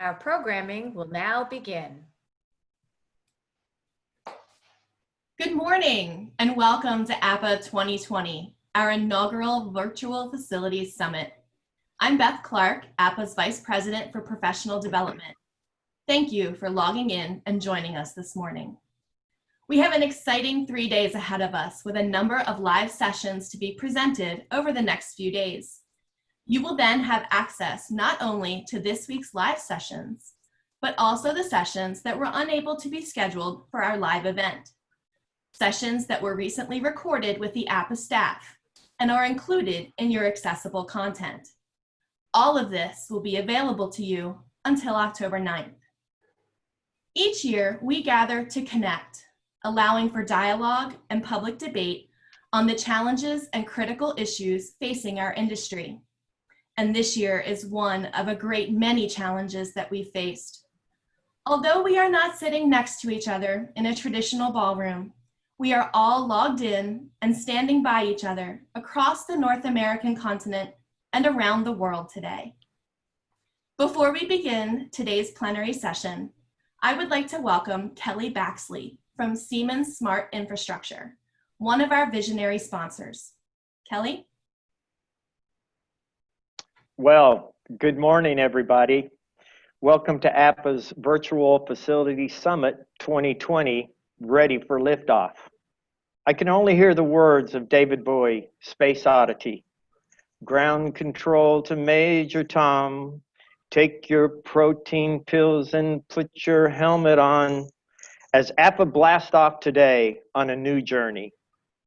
Our programming will now begin. Good morning and welcome to APA 2020, our inaugural Virtual Facilities Summit. I'm Beth Clark, APA's Vice President for Professional Development. Thank you for logging in and joining us this morning. We have an exciting 3 days ahead of us with a number of live sessions to be presented over the next few days. You will then have access not only to this week's live sessions, but also the sessions that were unable to be scheduled for our live event. Sessions that were recently recorded with the APA staff and are included in your accessible content. All of this will be available to you until October 9th. Each year, we gather to connect, allowing for dialogue and public debate on the challenges and critical issues facing our industry. And this year is one of a great many challenges that we faced. Although we are not sitting next to each other in a traditional ballroom, we are all logged in and standing by each other across the North American continent and around the world today. Before we begin today's plenary session, I would like to welcome Kelly Baxley from Siemens Smart Infrastructure, one of our visionary sponsors. Kelly? Well, good morning, everybody. Welcome to APA's Virtual Facility Summit 2020, ready for liftoff. I can only hear the words of David Bowie, Space Oddity. Ground control to Major Tom. Take your protein pills and put your helmet on. As APA blasts off today on a new journey,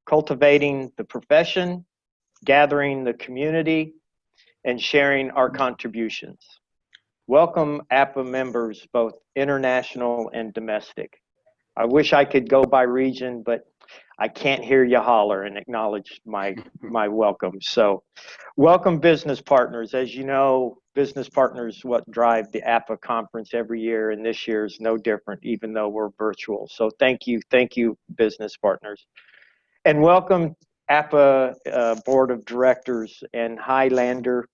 cultivating the profession, gathering the community, and sharing our contributions. Welcome APA members, both international and domestic. I wish I could go by region, but I can't hear you holler and acknowledge my welcome. So welcome business partners. As you know, business partners what drive the APA conference every year, and this year is no different, even though we're virtual. So thank you business partners. And welcome APA Board of Directors and Highlander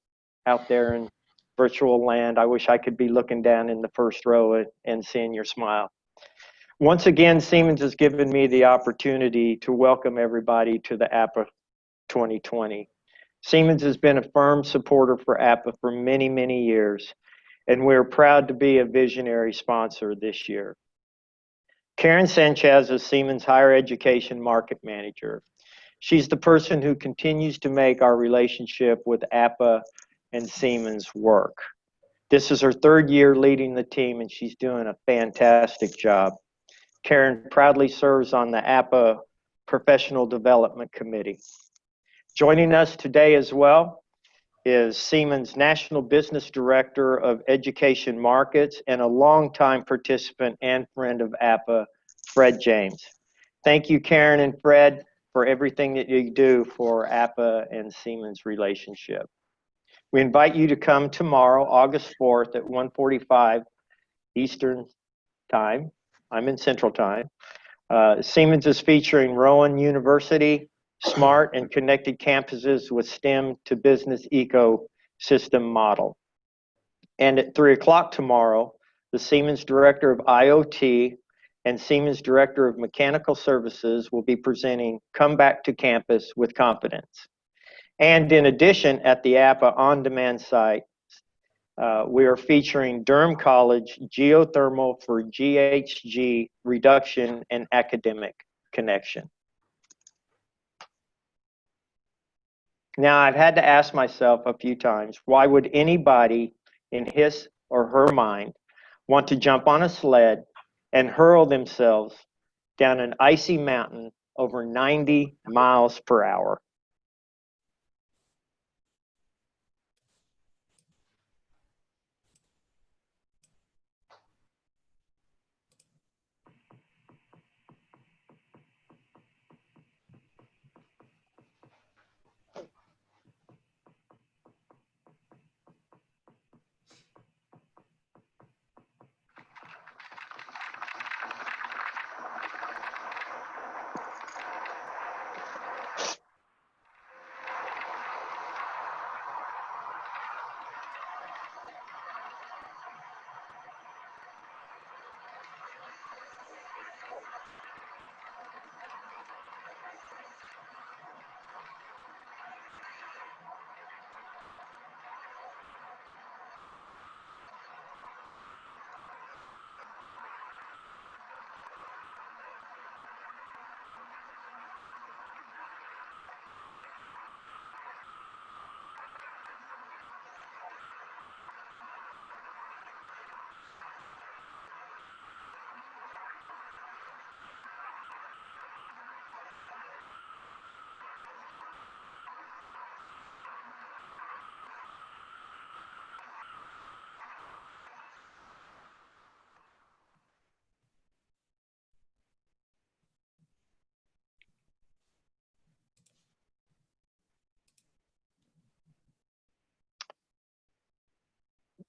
out there in virtual land. I wish I could be looking down in the first row and seeing your smile. Once again, Siemens has given me the opportunity to welcome everybody to the APA 2020. Siemens has been a firm supporter for APA for many, many years, and we're proud to be a visionary sponsor this year. Karen Sanchez is Siemens Higher Education Market Manager. She's the person who continues to make our relationship with APA and Siemens work. This is her third year leading the team, and she's doing a fantastic job. Karen proudly serves on the APA Professional Development Committee. Joining us today as well is Siemens National Business Director of Education Markets and a longtime participant and friend of APA, Fred James. Thank you, Karen and Fred, for everything that you do for APA and Siemens relationship. We invite you to come tomorrow, August 4th at 1:45 Eastern Time. I'm in Central Time. Siemens is featuring Rowan University, smart and connected campuses with STEM to business ecosystem model. And at 3 o'clock tomorrow, the Siemens Director of IoT and Siemens Director of Mechanical Services will be presenting Come Back to Campus with Confidence. And in addition, at the APA on-demand site, we are featuring Durham College Geothermal for GHG Reduction and Academic Connection. Now, I've had to ask myself a few times, why would anybody in his or her mind want to jump on a sled and hurl themselves down an icy mountain over 90 miles per hour?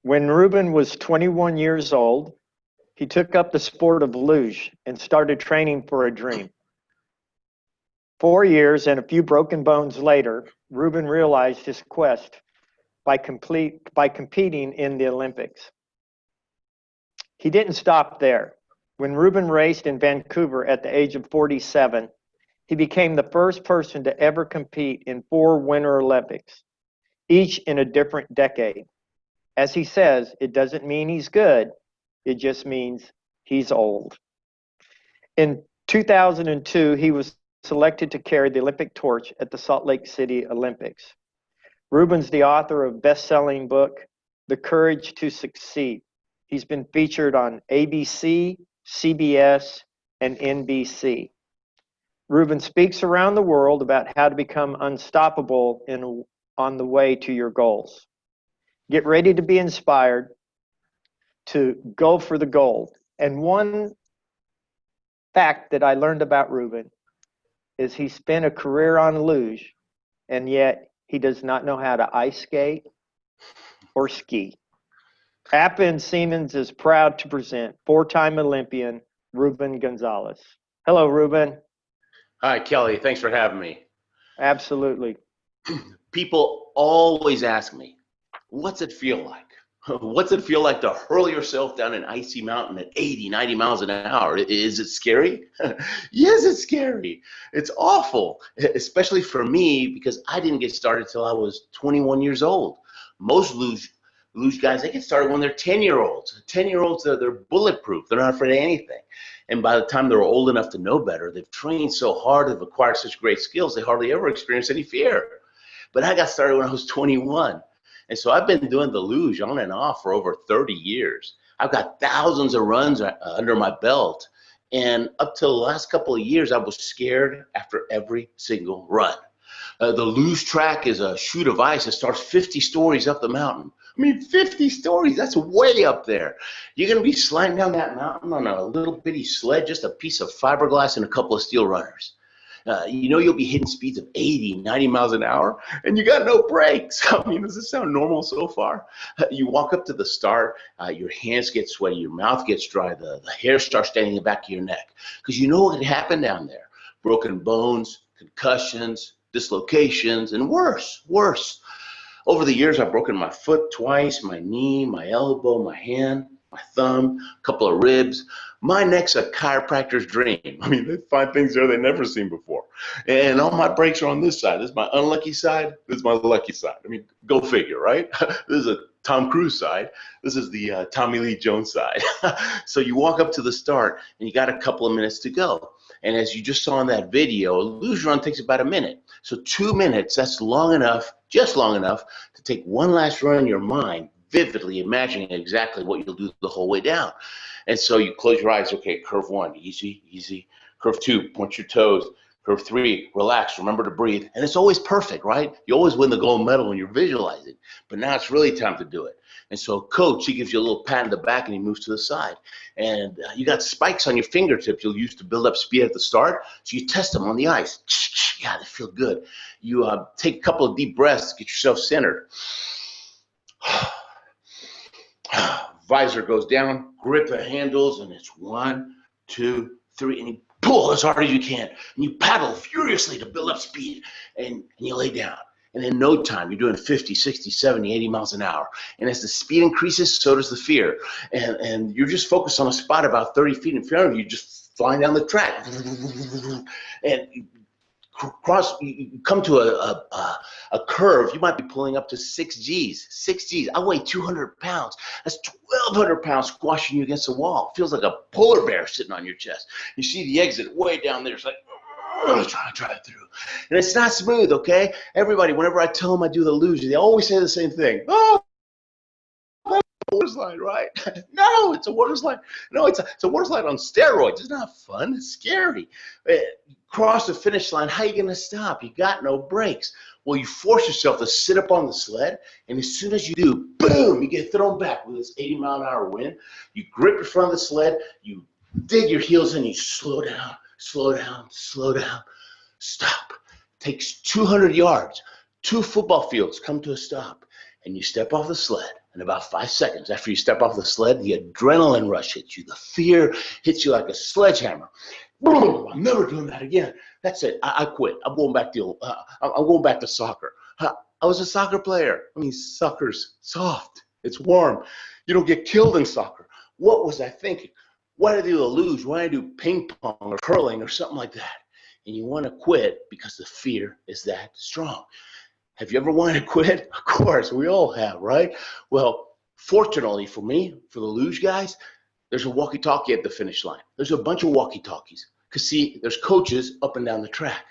When Ruben was 21 years old, he took up the sport of luge and started training for a dream. 4 years and a few broken bones later, Ruben realized his quest by competing in the Olympics. He didn't stop there. When Ruben raced in Vancouver at the age of 47, he became the first person to ever compete in 4 Winter Olympics, each in a different decade. As he says, it doesn't mean he's good, it just means he's old. In 2002, he was selected to carry the Olympic torch at the Salt Lake City Olympics. Ruben's the author of best-selling book, The Courage to Succeed. He's been featured on ABC, CBS, and NBC. Ruben speaks around the world about how to become unstoppable on the way to your goals. Get ready to be inspired to go for the gold. And one fact that I learned about Ruben is he spent a career on luge, and yet he does not know how to ice skate or ski. APA and Siemens is proud to present 4-time Olympian Ruben Gonzalez. Hello, Ruben. Hi, Kelly. Thanks for having me. Absolutely. People always ask me, what's it feel like? What's it feel like to hurl yourself down an icy mountain at 80, 90 miles an hour? Is it scary? Yes, it's scary. It's awful, especially for me because I didn't get started till I was 21 years old. Most luge guys, they get started when they're 10-year-olds. 10-year-olds, they're bulletproof. They're not afraid of anything. And by the time they're old enough to know better, they've trained so hard, they've acquired such great skills, they hardly ever experience any fear. But I got started when I was 21. And so I've been doing the luge on and off for over 30 years. I've got thousands of runs under my belt. And up till the last couple of years, I was scared after every single run. The luge track is a chute of ice that starts 50 stories up the mountain. I mean, 50 stories, that's way up there. You're going to be sliding down that mountain on a little bitty sled, just a piece of fiberglass and a couple of steel runners. You know you'll be hitting speeds of 80, 90 miles an hour, and you got no brakes. I mean, does this sound normal so far? You walk up to the start, your hands get sweaty, your mouth gets dry, the hair starts standing in the back of your neck. Because you know what could happen down there. Broken bones, concussions, dislocations, and worse. Over the years, I've broken my foot twice, my knee, my elbow, my hand, my thumb, a couple of ribs. My neck's a chiropractor's dream. I mean, they find things there they've never seen before. And all my breaks are on this side. This is my unlucky side. This is my lucky side. I mean, go figure, right? This is a Tom Cruise side. This is the Tommy Lee Jones side. So you walk up to the start, and you got a couple of minutes to go. And as you just saw in that video, a luge run takes about a minute. So 2 minutes, that's long enough, just long enough, to take one last run in your mind, vividly imagining exactly what you'll do the whole way down. And so you close your eyes, okay, curve 1, easy, easy. Curve 2, point your toes. Curve 3, relax, remember to breathe. And it's always perfect, right? You always win the gold medal when you're visualizing. But now it's really time to do it. And so coach, he gives you a little pat in the back and he moves to the side. And you got spikes on your fingertips you'll use to build up speed at the start. So you test them on the ice. Yeah, they feel good. You take a couple of deep breaths, get yourself centered. Visor goes down, grip the handles, and it's 1, 2, 3, and you pull as hard as you can. And you paddle furiously to build up speed, and you lay down. And in no time, you're doing 50, 60, 70, 80 miles an hour. And as the speed increases, so does the fear. And you're just focused on a spot about 30 feet in front of you, just flying down the track. And you come to a curve, you might be pulling up to 6 Gs. 6 Gs. I weigh 200 pounds. That's 1,200 pounds squashing you against the wall. Feels like a polar bear sitting on your chest. You see the exit way down there. It's like, trying to drive through. And it's not smooth, okay? Everybody, whenever I tell them I do the luge, they always say the same thing. Oh, that's a water slide, right? No, it's a water slide. No, it's a water slide on steroids. It's not fun. It's scary. Cross the finish line, how are you going to stop? You got no brakes. Well, you force yourself to sit up on the sled, and as soon as you do, boom, you get thrown back with this 80-mile-an-hour wind. You grip your front of the sled, you dig your heels in, you slow down, slow down, slow down, stop. Takes 200 yards. 2 football fields come to a stop, and you step off the sled, And about 5 seconds after you step off the sled, the adrenaline rush hits you. The fear hits you like a sledgehammer. Boom! I'm never doing that again. That's it. I quit. I'm going back to soccer. I was a soccer player. I mean, soccer's soft. It's warm. You don't get killed in soccer. What was I thinking? Why did I do a luge? Why did I do ping pong or curling or something like that? And you want to quit because the fear is that strong. Have you ever wanted to quit? Of course, we all have, right? Well, fortunately for me, for the luge guys, there's a walkie-talkie at the finish line. There's a bunch of walkie-talkies. Because, see, there's coaches up and down the track.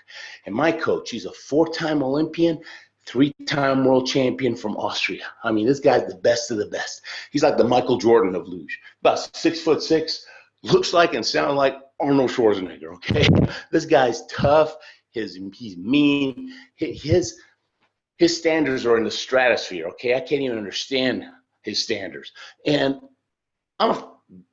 And my coach, he's a 4-time Olympian, 3-time world champion from Austria. I mean, this guy's the best of the best. He's like the Michael Jordan of luge. About 6'6", looks like and sounds like Arnold Schwarzenegger, okay? This guy's tough. He's mean. His standards are in the stratosphere, okay? I can't even understand his standards. And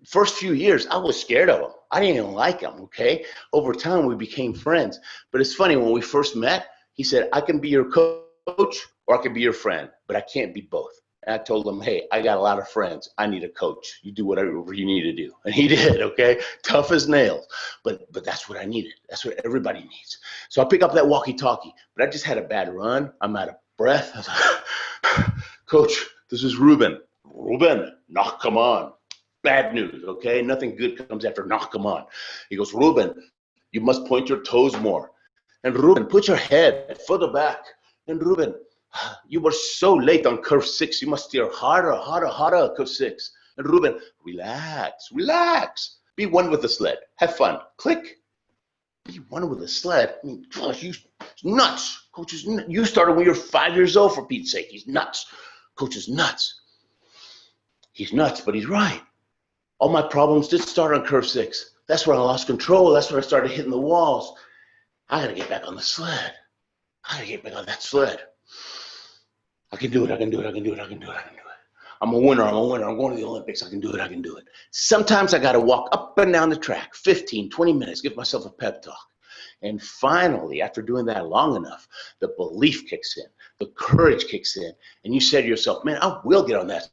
first few years, I was scared of him. I didn't even like him, okay? Over time, we became friends. But it's funny, when we first met, he said, I can be your coach or I can be your friend, but I can't be both. And I told him, hey, I got a lot of friends. I need a coach. You do whatever you need to do. And he did, okay? Tough as nails. But that's what I needed. That's what everybody needs. So I pick up that walkie-talkie, but I just had a bad run. I'm out of breath. I was like, Coach, this is Ruben. Ruben, knock, come on. Bad news, okay? Nothing good comes after knock, come on. He goes, Ruben, you must point your toes more. And Ruben, put your head further back. And Ruben, you were so late on curve 6. You must steer harder on curve 6. And Ruben, relax. Be one with the sled. Have fun. Click. Be one with the sled. I mean, gosh, you nuts. Coach is nuts. You started when you were 5 years old, for Pete's sake. He's nuts. Coach is nuts. He's nuts, but he's right. All my problems did start on curve 6. That's where I lost control. That's where I started hitting the walls. I got to get back on the sled. I got to get back on that sled. I can do it. I'm a winner. I'm going to the Olympics. I can do it. Sometimes I got to walk up and down the track, 15, 20 minutes, give myself a pep talk. And finally, after doing that long enough, the belief kicks in, the courage kicks in, and you say to yourself, man, I will get on that.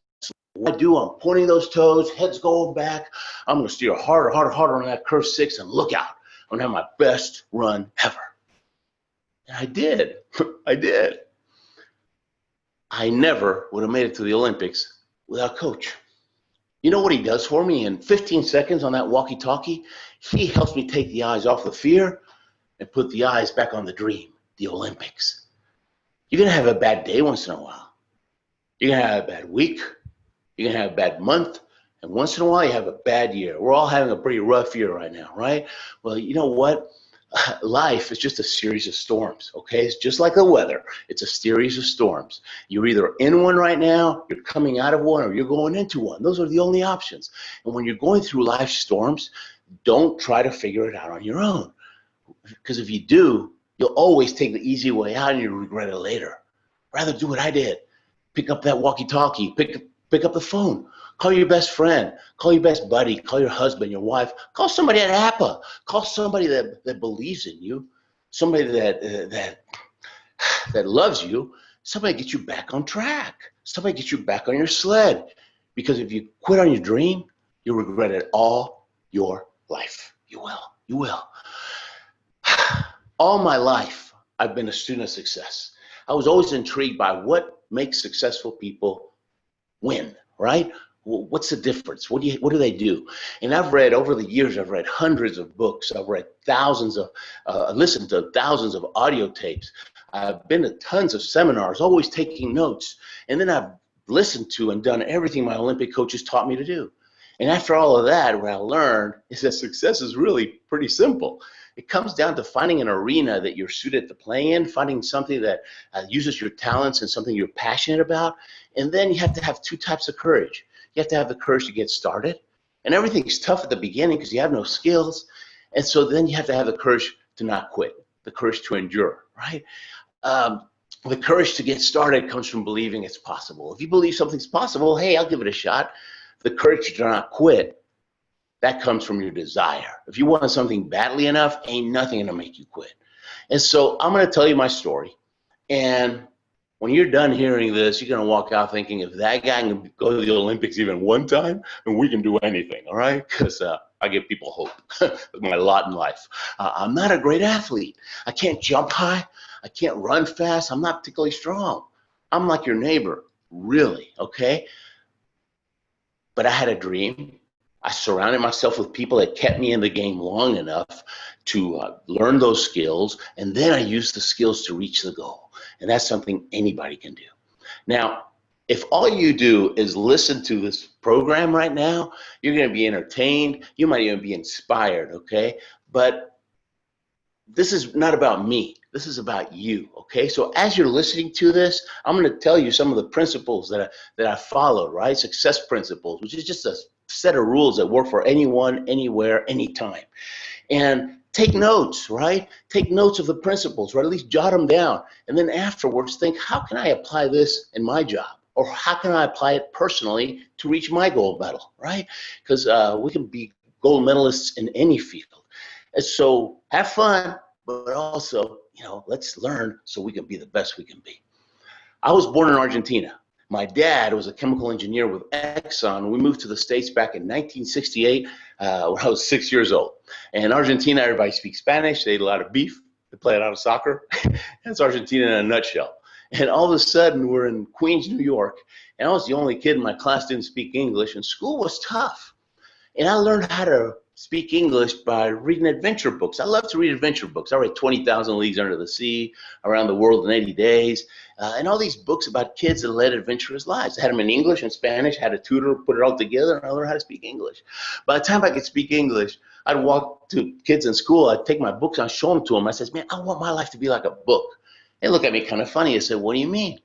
What I do, I'm pointing those toes, head's going back. I'm going to steer harder on that curve 6, and look out. I'm going to have my best run ever. And I did. I never would have made it to the Olympics without Coach. You know what he does for me? In 15 seconds on that walkie-talkie, he helps me take the eyes off the fear and put the eyes back on the dream, the Olympics. You're going to have a bad day once in a while. You're going to have a bad week. You're going to have a bad month. And once in a while, you have a bad year. We're all having a pretty rough year right now, right? Well, you know what? Life is just a series of storms, okay? It's just like the weather. It's a series of storms. You're either in one right now, you're coming out of one, or you're going into one. Those are the only options. And when you're going through life storms, don't try to figure it out on your own. Because if you do, you'll always take the easy way out and you'll regret it later. Rather do what I did. Pick up that walkie-talkie. Pick up the phone. Call your best friend. Call your best buddy. Call your husband, your wife. Call somebody at APA. Call somebody that believes in you. Somebody that loves you. Somebody get you back on track. Somebody get you back on your sled. Because if you quit on your dream, you'll regret it all your life. You will. All my life, I've been a student of success. I was always intrigued by what makes successful people win, right? What's the difference? What do they do? And I've read, over the years, I've read hundreds of books. I've read listened to thousands of audio tapes. I've been to tons of seminars, always taking notes. And then I've listened to and done everything my Olympic coaches taught me to do. And after all of that, what I learned is that success is really pretty simple. It comes down to finding an arena that you're suited to play in, finding something that uses your talents and something you're passionate about. And then you have to have 2 types of courage. You have to have the courage to get started. And everything's tough at the beginning because you have no skills. And so then you have to have the courage to not quit, the courage to endure, right? The courage to get started comes from believing it's possible. If you believe something's possible, hey, I'll give it a shot. The courage to not quit, that comes from your desire. If you want something badly enough, ain't nothing gonna make you quit. And so I'm gonna tell you my story. And When you're done hearing this, you're going to walk out thinking, if that guy can go to the Olympics even one time, then we can do anything, all right? Because I give people hope. My lot in life. I'm not a great athlete. I can't jump high. I can't run fast. I'm not particularly strong. I'm like your neighbor, really, okay? But I had a dream. I surrounded myself with people that kept me in the game long enough to learn those skills, and then I used the skills to reach the goal. And that's something anybody can do. Now, if all you do is listen to this program right now, you're going to be entertained. You might even be inspired, okay? But this is not about me. This is about you, okay? So as you're listening to this, I'm going to tell you some of the principles that I followed, right? Success principles, which is just a set of rules that work for anyone, anywhere, anytime. And take notes, right? Take notes of the principles, or at least jot them down. And then afterwards think, how can I apply this in my job? Or how can I apply it personally to reach my gold medal, right? Because we can be gold medalists in any field. And so have fun, but also, let's learn so we can be the best we can be. I was born in Argentina. My dad was a chemical engineer with Exxon. We moved to the States back in 1968 when I was 6 years old. And in Argentina, everybody speaks Spanish. They ate a lot of beef. They play a lot of soccer. That's Argentina in a nutshell. And all of a sudden, we're in Queens, New York. And I was the only kid in my class didn't speak English, and school was tough. And I learned how to speak English by reading adventure books. I love to read adventure books. I read 20,000 Leagues Under the Sea, Around the World in 80 Days, and all these books about kids that led adventurous lives. I had them in English and Spanish, had a tutor put it all together, and I learned how to speak English. By the time I could speak English, I'd walk to kids in school, I'd take my books, I'd show them to them. I said, man, I want my life to be like a book. They look at me kind of funny. I said, what do you mean?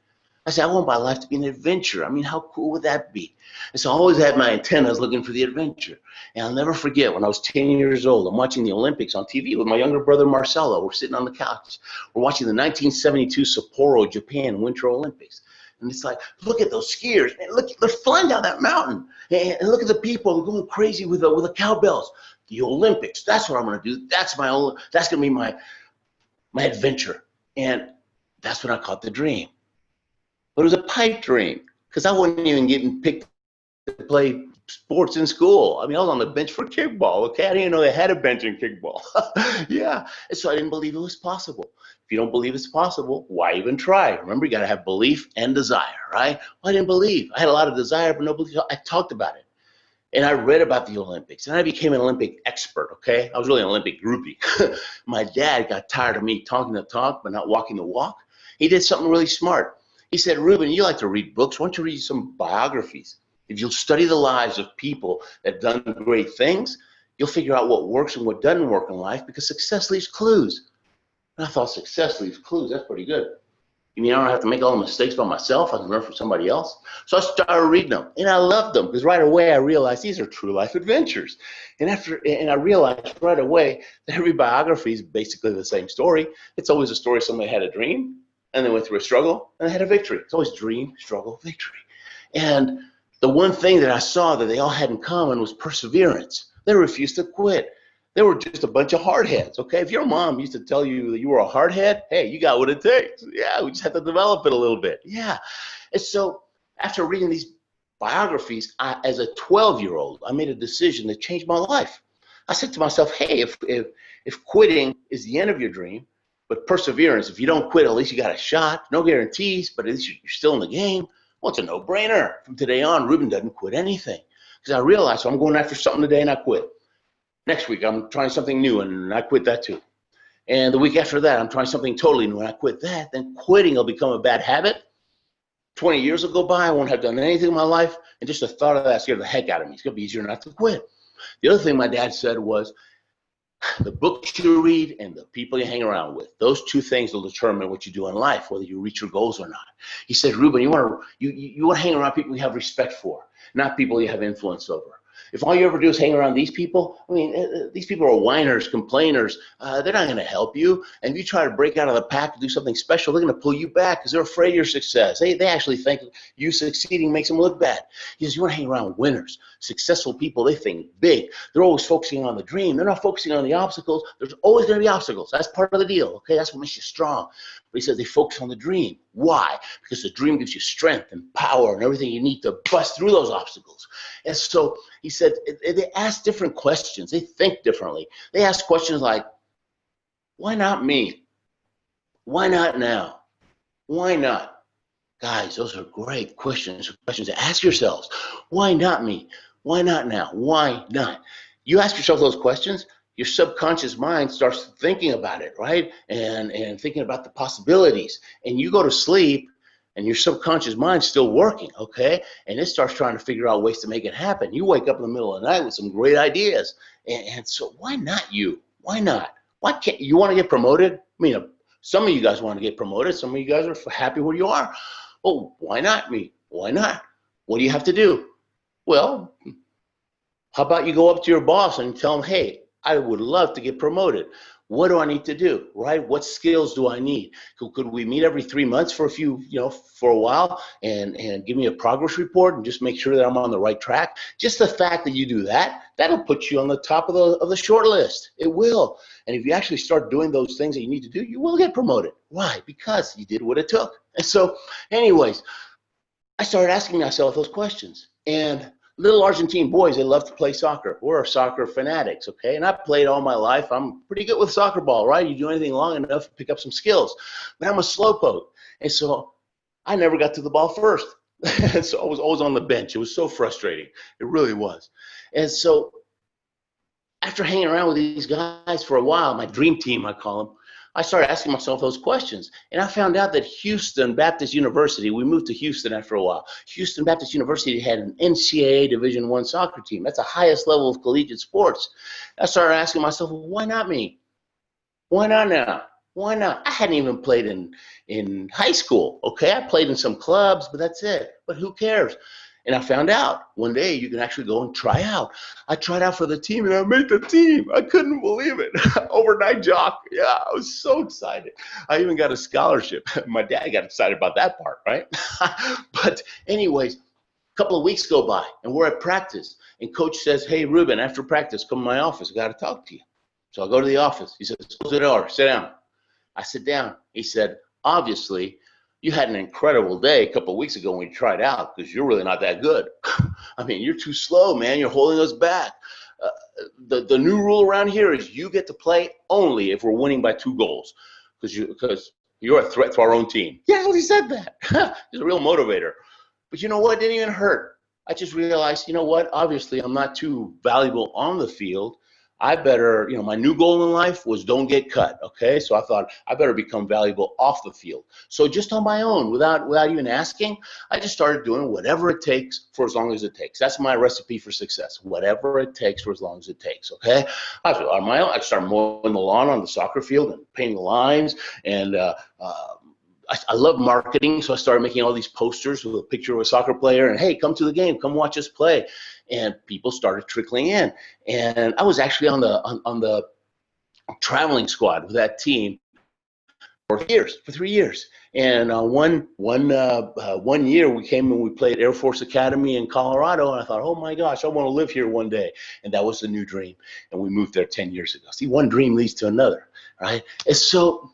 I said, I want my life to be an adventure. I mean, how cool would that be? And so I always had my antennas looking for the adventure. And I'll never forget when I was 10 years old, I'm watching the Olympics on TV with my younger brother, Marcelo. We're sitting on the couch. We're watching the 1972 Sapporo, Japan Winter Olympics. And it's like, look at those skiers. Man, look, they're flying down that mountain. And look at the people. They're going crazy with the cowbells. The Olympics, that's what I'm going to do. That's going to be my adventure. And that's when I caught the dream. But it was a pipe dream because I wasn't even getting picked to play sports in school. I mean, I was on the bench for kickball, okay? I didn't even know they had a bench in kickball. Yeah, and so I didn't believe it was possible. If you don't believe it's possible, why even try? Remember, you got to have belief and desire, right? Well, I didn't believe. I had a lot of desire, but no belief. I talked about it. And I read about the Olympics, and I became an Olympic expert, okay? I was really an Olympic groupie. My dad got tired of me talking the talk but not walking the walk. He did something really smart. He said, Ruben, you like to read books. Why don't you read some biographies? If you'll study the lives of people that have done great things, you'll figure out what works and what doesn't work in life because success leaves clues. And I thought, success leaves clues. That's pretty good. You mean I don't have to make all the mistakes by myself? I can learn from somebody else. So I started reading them, and I loved them because right away I realized these are true life adventures. And I realized right away that every biography is basically the same story. It's always a story of somebody had a dream, and they went through a struggle, and they had a victory. It's always dream, struggle, victory. And the one thing that I saw that they all had in common was perseverance. They refused to quit. They were just a bunch of hardheads, okay? If your mom used to tell you that you were a hardhead, hey, you got what it takes. Yeah, we just have to develop it a little bit. Yeah. And so after reading these biographies, as a 12-year-old, I made a decision that changed my life. I said to myself, hey, if quitting is the end of your dream, but perseverance, if you don't quit, at least you got a shot. No guarantees, but at least you're still in the game. Well, it's a no-brainer. From today on, Ruben doesn't quit anything. Because I realized, so I'm going after something today and I quit. Next week, I'm trying something new and I quit that too. And the week after that, I'm trying something totally new and I quit that. Then quitting will become a bad habit. 20 years will go by, I won't have done anything in my life. And just the thought of that scared the heck out of me. It's going to be easier not to quit. The other thing my dad said was, the books you read and the people you hang around with, those two things will determine what you do in life, whether you reach your goals or not. He said, Ruben, you want to hang around people you have respect for, not people you have influence over. If all you ever do is hang around these people, I mean, these people are whiners, complainers. They're not going to help you. And if you try to break out of the pack and do something special, they're going to pull you back because they're afraid of your success. They actually think you succeeding makes them look bad. He says, you want to hang around winners, successful people. They think big. They're always focusing on the dream. They're not focusing on the obstacles. There's always going to be obstacles. That's part of the deal, okay? That's what makes you strong. But he says they focus on the dream. Why? Because the dream gives you strength and power and everything you need to bust through those obstacles. And so he said they ask different questions. They think differently. They ask questions like, why not me? Why not now? Why not? Guys, those are great questions to ask yourselves. Why not me? Why not now? Why not? You ask yourself those questions, your subconscious mind starts thinking about it, right? And thinking about the possibilities. And you go to sleep and your subconscious mind's still working, okay? And it starts trying to figure out ways to make it happen. You wake up in the middle of the night with some great ideas. And so why not you? Why not? Why can't you want to get promoted? I mean, some of you guys want to get promoted. Some of you guys are happy where you are. Oh, why not me? Why not? What do you have to do? Well, how about you go up to your boss and tell him, hey, I would love to get promoted. What do I need to do, right? What skills do I need? Could we meet every 3 months for a while and give me a progress report and just make sure that I'm on the right track? Just the fact that you do that, that'll put you on the top of the short list. It will. And if you actually start doing those things that you need to do, you will get promoted. Why? Because you did what it took. And so anyways, I started asking myself those questions. And little Argentine boys, they love to play soccer. We're soccer fanatics, okay? And I played all my life. I'm pretty good with soccer ball, right? You do anything long enough, pick up some skills. But I'm a slowpoke. And so I never got to the ball first. And so I was always on the bench. It was so frustrating. It really was. And so after hanging around with these guys for a while, my dream team, I call them, I started asking myself those questions. And I found out that Houston Baptist University, we moved to Houston after a while. Houston Baptist University had an NCAA Division I soccer team. That's the highest level of collegiate sports. I started asking myself, well, why not me? Why not now? Why not? I hadn't even played in high school, okay? I played in some clubs, but that's it. But who cares? And I found out one day you can actually go and try out. I tried out for the team and I made the team. I couldn't believe it. Overnight jock. Yeah, I was so excited. I even got a scholarship. My dad got excited about that part, right? But anyways, a couple of weeks go by and we're at practice. And coach says, hey, Ruben, after practice, come to my office. I got to talk to you. So I go to the office. He says, close the door. Sit down. I sit down. He said, obviously, you had an incredible day a couple of weeks ago when you tried out because you're really not that good. I mean, you're too slow, man. You're holding us back. The new rule around here is you get to play only if we're winning by 2 goals because you're a threat to our own team. Yeah, he said that. He's a real motivator. But you know what? It didn't even hurt. I just realized, you know what? Obviously, I'm not too valuable on the field. I better, my new goal in life was don't get cut, okay? So I thought I better become valuable off the field. So just on my own, without even asking, I just started doing whatever it takes for as long as it takes. That's my recipe for success, whatever it takes for as long as it takes, okay? On my own, I started mowing the lawn on the soccer field and painting the lines, and I love marketing, so I started making all these posters with a picture of a soccer player and, hey, come to the game, come watch us play. And people started trickling in. And I was actually on the traveling squad with that team for 3 years. And one year we came and we played Air Force Academy in Colorado, and I thought, oh my gosh, I want to live here one day. And that was the new dream. And we moved there 10 years ago. See, one dream leads to another, right? And so,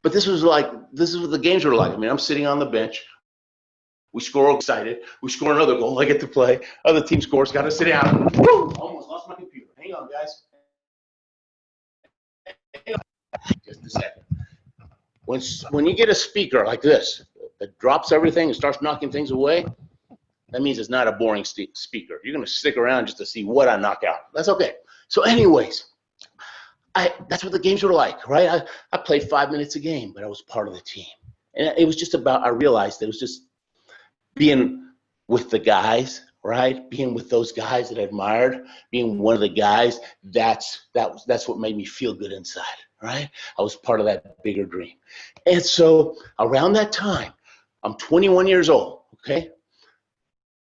but this is what the games were like. I mean, I'm sitting on the bench. We score excited. We score another goal. I get to play. Other team scores. Got to sit down. Woo! Almost lost my computer. Hang on, guys. Hang on. Just a second. When you get a speaker like this that drops everything and starts knocking things away, that means it's not a boring speaker. You're going to stick around just to see what I knock out. That's okay. So anyways, that's what the games were like, right? I played 5 minutes a game, but I was part of the team. And it was just about, I realized it was just being with the guys, right? Being with those guys that I admired, being one of the guys, that's what made me feel good inside, right? I was part of that bigger dream. And so around that time, I'm 21 years old, okay?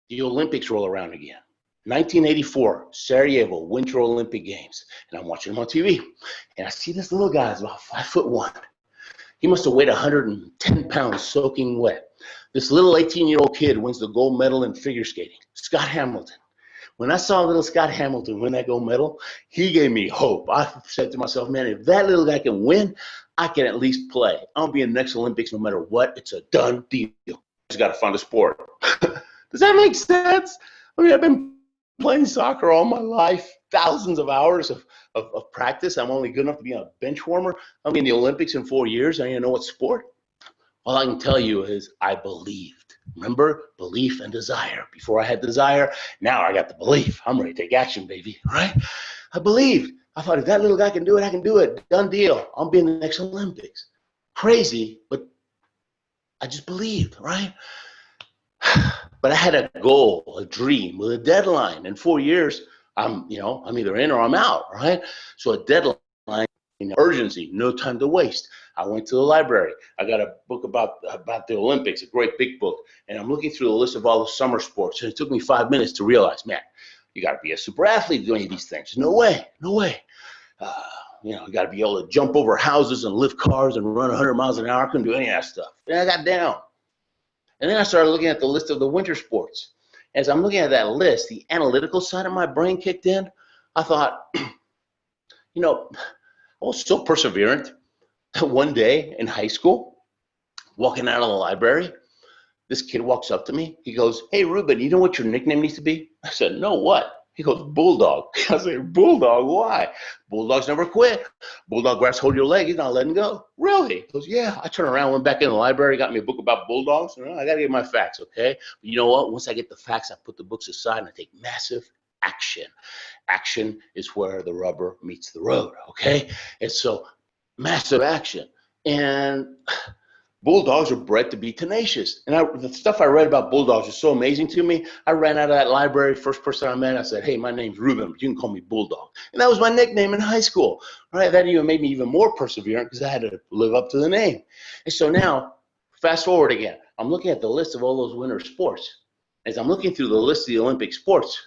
The Olympics roll around again. 1984, Sarajevo, Winter Olympic Games. And I'm watching them on TV. And I see this little guy, about 5'1". He must have weighed 110 pounds soaking wet. This little 18-year-old kid wins the gold medal in figure skating. Scott Hamilton. When I saw little Scott Hamilton win that gold medal, he gave me hope. I said to myself, man, if that little guy can win, I can at least play. I'll be in the next Olympics no matter what. It's a done deal. Just got to find a sport. Does that make sense? I mean, I've been playing soccer all my life, thousands of hours of practice. I'm only good enough to be a bench warmer. I'll be in the Olympics in 4 years. I don't even know what sport. All I can tell you is I believed. Remember, belief and desire. Before I had desire, now I got the belief. I'm ready to take action, baby. All right? I believed. I thought if that little guy can do it, I can do it. Done deal. I'll be in the next Olympics. Crazy, but I just believed, right? But I had a goal, a dream with a deadline. In 4 years, I'm either in or I'm out, right? So a deadline, urgency, no time to waste. I went to the library. I got a book about the Olympics, a great big book. And I'm looking through the list of all the summer sports. And it took me 5 minutes to realize, man, you got to be a super athlete to do any of these things. No way. You got to be able to jump over houses and lift cars and run 100 miles an hour. I couldn't do any of that stuff. And I got down. And then I started looking at the list of the winter sports. As I'm looking at that list, the analytical side of my brain kicked in. I thought, I was so perseverant that one day in high school, walking out of the library, this kid walks up to me. He goes, "Hey, Ruben, you know what your nickname needs to be?" I said, "No, what?" He goes, "Bulldog." I said, "Bulldog? Why?" "Bulldogs never quit. Bulldog grabs hold of your leg. He's not letting go." "Really?" He goes, "Yeah." I turned around, went back in the library, got me a book about bulldogs. I got to get my facts, okay? But you know what? Once I get the facts, I put the books aside and I take massive action. Action is where the rubber meets the road, okay? And so massive action. And bulldogs are bred to be tenacious. And the stuff I read about bulldogs is so amazing to me. I ran out of that library. First person I met, I said, "Hey, my name's Ruben, but you can call me Bulldog." And that was my nickname in high school. Right? That even made me even more perseverant because I had to live up to the name. And so now, fast forward again. I'm looking at the list of all those winter sports. As I'm looking through the list of the Olympic sports,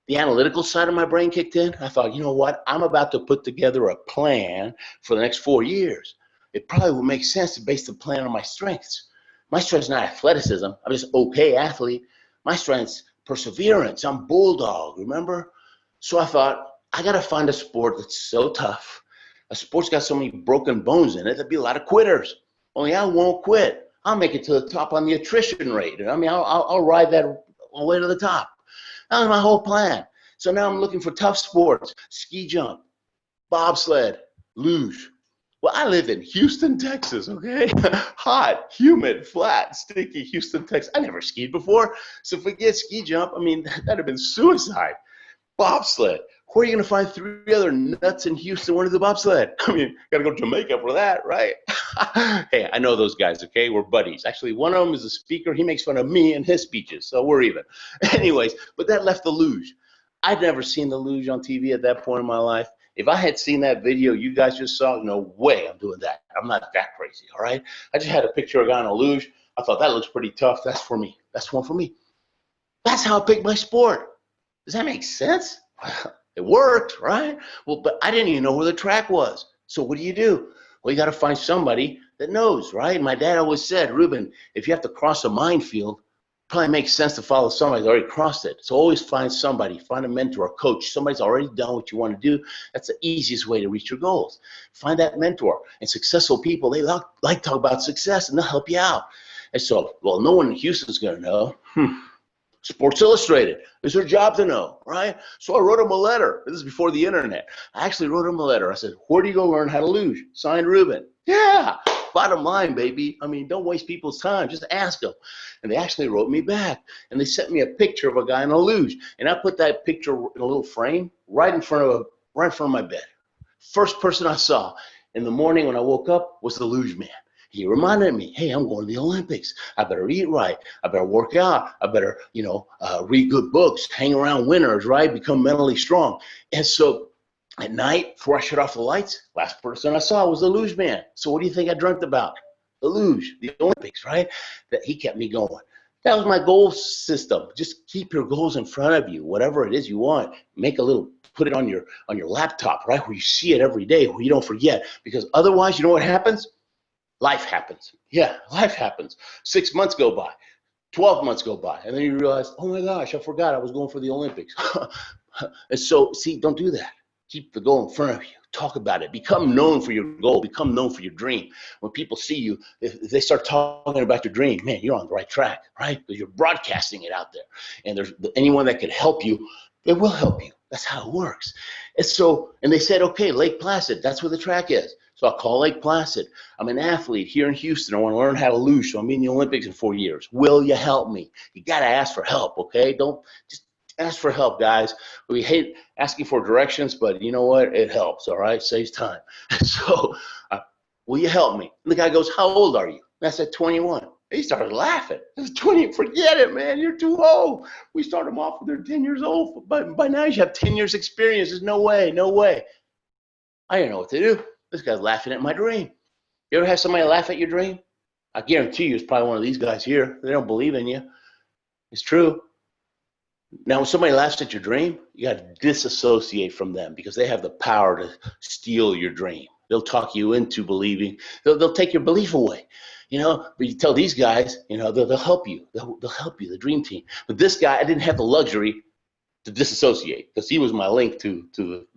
the analytical side of my brain kicked in. I thought, you know what? I'm about to put together a plan for the next 4 years. It probably would make sense to base the plan on my strengths. My strength's not athleticism. I'm just okay athlete. My strength's perseverance. I'm Bulldog, remember? So I thought, I got to find a sport that's so tough. A sport's got so many broken bones in it, there'd be a lot of quitters. Only I won't quit. I'll make it to the top on the attrition rate. I mean, I'll ride that all the way to the top. That was my whole plan. So now I'm looking for tough sports: ski jump, bobsled, luge. Well, I live in Houston, Texas, okay? Hot, humid, flat, sticky Houston, Texas. I never skied before. So forget ski jump. I mean, that'd have been suicide. Bobsled. Where are you going to find 3 other nuts in Houston wanting to do bobsled? I mean, got to go to Jamaica for that, right? Hey, I know those guys, okay? We're buddies. Actually, one of them is a speaker. He makes fun of me and his speeches, so we're even. Anyways, but that left the luge. I'd never seen the luge on TV at that point in my life. If I had seen that video you guys just saw, no way I'm doing that. I'm not that crazy, all right? I just had a picture of a guy on a luge. I thought, that looks pretty tough. That's for me. That's one for me. That's how I picked my sport. Does that make sense? It worked, right? Well, but I didn't even know where the track was. So what do? Well, you got to find somebody that knows, right? My dad always said, "Ruben, if you have to cross a minefield, probably makes sense to follow somebody who's already crossed it." So always find somebody, find a mentor, a coach, somebody's already done what you want to do. That's the easiest way to reach your goals. Find that mentor. And successful people, they like to talk about success, and they'll help you out. And so, well, no one in Houston's going to know. Sports Illustrated. It's their job to know, right? So I wrote them a letter. This is before the internet. I actually wrote them a letter. I said, "Where do you go learn how to luge?" Signed, Ruben. Yeah. Bottom line, baby. I mean, don't waste people's time. Just ask them. And they actually wrote me back. And they sent me a picture of a guy in a luge. And I put that picture in a little frame right in front of my bed. First person I saw in the morning when I woke up was the luge man. He reminded me, hey, I'm going to the Olympics. I better eat right. I better work out. I better, read good books, hang around winners, right? Become mentally strong. And so at night, before I shut off the lights, last person I saw was the luge man. So what do you think I dreamt about? The luge, the Olympics, right? That he kept me going. That was my goal system. Just keep your goals in front of you, whatever it is you want. Put it on your laptop, right? Where you see it every day, where you don't forget. Because otherwise, you know what happens? Life happens. Yeah, life happens. 6 months go by. 12 months go by, and then you realize, oh my gosh, I forgot I was going for the Olympics. And so, see, don't do that. Keep the goal in front of you. Talk about it. Become known for your goal. Become known for your dream. When people see you, if they start talking about your dream, man, you're on the right track, right? Because you're broadcasting it out there. And there's anyone that can help you, they will help you. That's how it works. And so, and they said, okay, Lake Placid, that's where the track is. So I'll call Lake Placid. I'm an athlete here in Houston. I want to learn how to luge. So I'm in the Olympics in 4 years. Will you help me? You got to ask for help, okay? Don't just ask for help, guys. We hate asking for directions, but you know what? It helps, all right? Saves time. So, will you help me? And the guy goes, how old are you? And I said, 21. He started laughing. I said, 20, forget it, man. You're too old. We start them off when they're 10 years old. But by now you have 10 years experience. There's no way, no way. I didn't know what to do. This guy's laughing at my dream. You ever have somebody laugh at your dream? I guarantee you it's probably one of these guys here. They don't believe in you. It's true. Now, when somebody laughs at your dream, you got to disassociate from them because they have the power to steal your dream. They'll talk you into believing. They'll take your belief away, you know. But you tell these guys, you know, they'll help you. They'll help you, the dream team. But this guy, I didn't have the luxury to disassociate because he was my link to the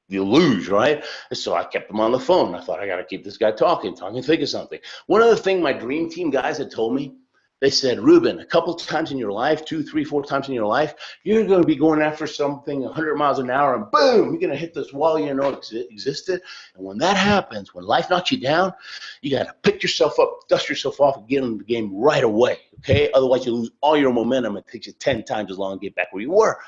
luge, right? And so I kept him on the phone. I thought, I got to keep this guy talking, think of something. One other thing my dream team guys had told me, they said, Ruben, a couple times in your life, 2, 3, 4 times in your life, you're going to be going after something 100 miles an hour, and boom, you're going to hit this wall you know existed. And when that happens, when life knocks you down, you got to pick yourself up, dust yourself off, and get in the game right away, okay? Otherwise, you lose all your momentum. It takes you 10 times as long to get back where you were.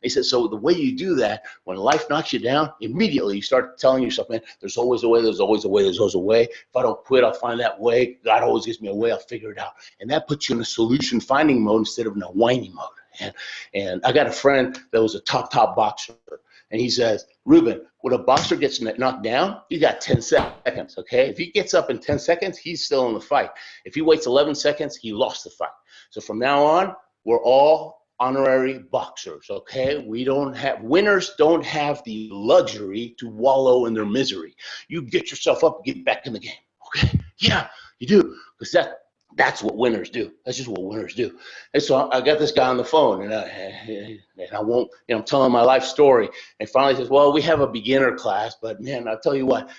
He said, so the way you do that, when life knocks you down, immediately you start telling yourself, man, there's always a way, there's always a way, there's always a way. If I don't quit, I'll find that way. God always gives me a way, I'll figure it out. And that puts you in a solution finding mode instead of in a whining mode. And I got a friend that was a top boxer. And he says, Ruben, when a boxer gets knocked down, you got 10 seconds, okay? If he gets up in 10 seconds, he's still in the fight. If he waits 11 seconds, he lost the fight. So from now on, we're all honorary boxers, okay? Winners don't have the luxury to wallow in their misery. You get yourself up, get back in the game, okay? Yeah, you do, because that's what winners do. That's just what winners do. And so I got this guy on the phone, and I won't, you know, I'm telling my life story, and finally he says, well, we have a beginner class, but man, I'll tell you what,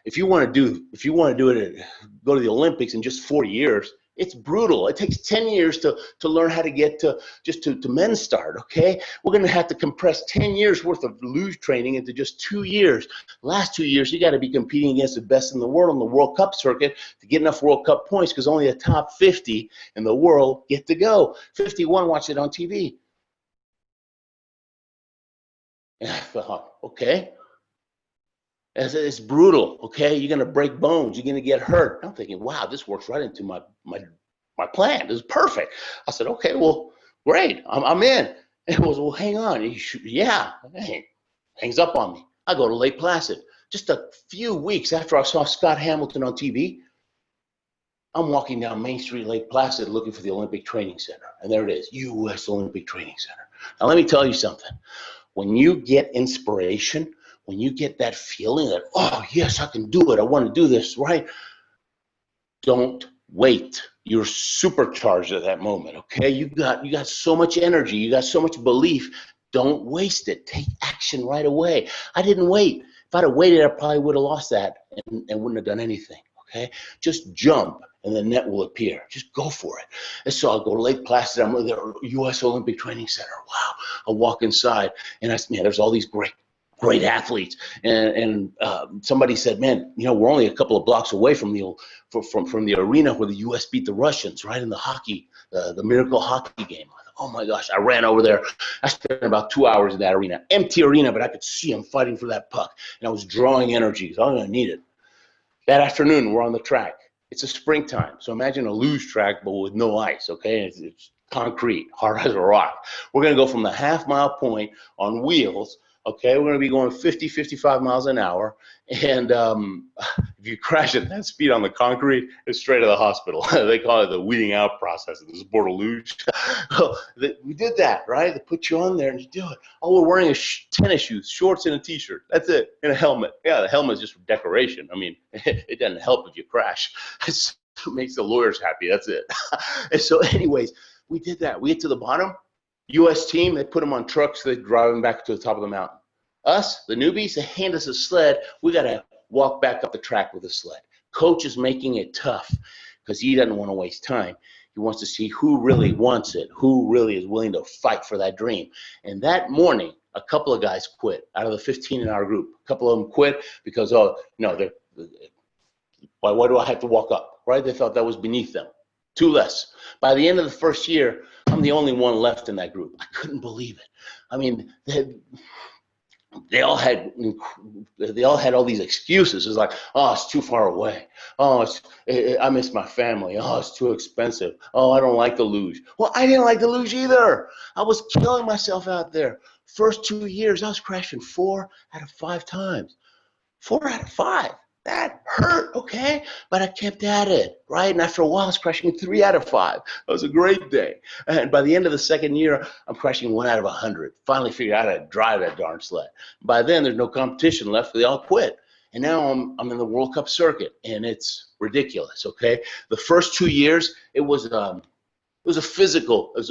if you want to do it, go to the Olympics in just 4 years, it's brutal. It takes 10 years to learn how to get to men's start, okay? We're going to have to compress 10 years worth of luge training into just 2 years. The last 2 years, you got to be competing against the best in the world on the World Cup circuit to get enough World Cup points because only the top 50 in the world get to go. 51 watch it on TV. And I thought, okay. It's brutal, okay? You're going to break bones. You're going to get hurt. I'm thinking, wow, this works right into my plan. This is perfect. I said, okay, well, great. I'm in. And it was, well, hang on. Yeah. Hangs up on me. I go to Lake Placid. Just a few weeks after I saw Scott Hamilton on TV, I'm walking down Main Street, Lake Placid, looking for the Olympic Training Center. And there it is, U.S. Olympic Training Center. Now, let me tell you something. When you get inspiration, when you get that feeling that, oh, yes, I can do it. I want to do this, right? Don't wait. You're supercharged at that moment, okay? You got so much energy. You got so much belief. Don't waste it. Take action right away. I didn't wait. If I'd have waited, I probably would have lost that and wouldn't have done anything, okay? Just jump and the net will appear. Just go for it. And so I'll go to Lake Placid. I'm at the U.S. Olympic Training Center. Wow. I'll walk inside and there's all these great athletes, and somebody said, man, you know, we're only a couple of blocks away from the arena where the U.S. beat the Russians, right, in the hockey, the miracle hockey game. I thought, oh my gosh, I ran over there. I spent about 2 hours in that arena, empty arena, but I could see them fighting for that puck, and I was drawing energy because I didn't need it. That afternoon, we're on the track. It's a springtime, so imagine a luge track, but with no ice, okay? It's concrete, hard as a rock. We're going to go from the half-mile point on wheels. Okay, we're going to be going 50, 55 miles an hour. And if you crash at that speed on the concrete, it's straight to the hospital. They call it the weeding out process. This is Border luge. We did that, right? They put you on there and you do it. Oh, we're wearing tennis shoes, shorts, and a T-shirt. That's it, and a helmet. Yeah, the helmet is just for decoration. I mean, it doesn't help if you crash. makes the lawyers happy. That's it. And so anyways, we did that. We get to the bottom. U.S. team, they put them on trucks. They drive them back to the top of the mountain. Us, the newbies, they hand us a sled. We got to walk back up the track with a sled. Coach is making it tough because he doesn't want to waste time. He wants to see who really wants it, who really is willing to fight for that dream. And that morning, a couple of guys quit out of the 15 in our group. A couple of them quit because, oh, no, why do I have to walk up, right? They thought that was beneath them. Two less. By the end of the first year, I'm the only one left in that group. I couldn't believe it. I mean, they all had all these excuses. It's like, oh, it's too far away. Oh, I miss my family. Oh, it's too expensive. Oh, I don't like the luge. Well, I didn't like the luge either. I was killing myself out there. First 2 years, I was crashing 4 out of 5 times. 4 out of 5. That hurt, okay? But I kept at it, right? And after a while, I was crashing 3 out of 5. That was a great day. And by the end of the second year, I'm crashing 1 out of 100. Finally figured out how to drive that darn sled. By then, there's no competition left. They all quit. And now I'm in the World Cup circuit, and it's ridiculous, okay? The first 2 years, it was a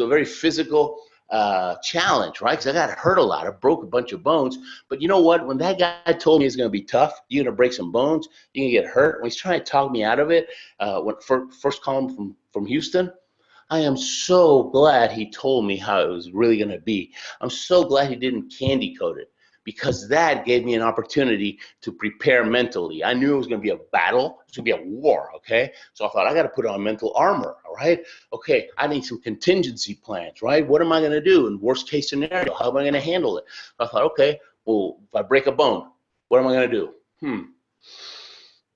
very physical challenge, right? Because I got hurt a lot. I broke a bunch of bones. But you know what? When that guy told me it's going to be tough, you're going to break some bones, you're going to get hurt, when he's trying to talk me out of it, first calling from Houston, I am so glad he told me how it was really going to be. I'm so glad he didn't candy coat it, because that gave me an opportunity to prepare mentally. I knew it was going to be a battle. It was going to be a war, okay? So I thought, I got to put on mental armor, all right? Okay, I need some contingency plans, right? What am I going to do in worst case scenario? How am I going to handle it? I thought, okay, well, if I break a bone, what am I going to do?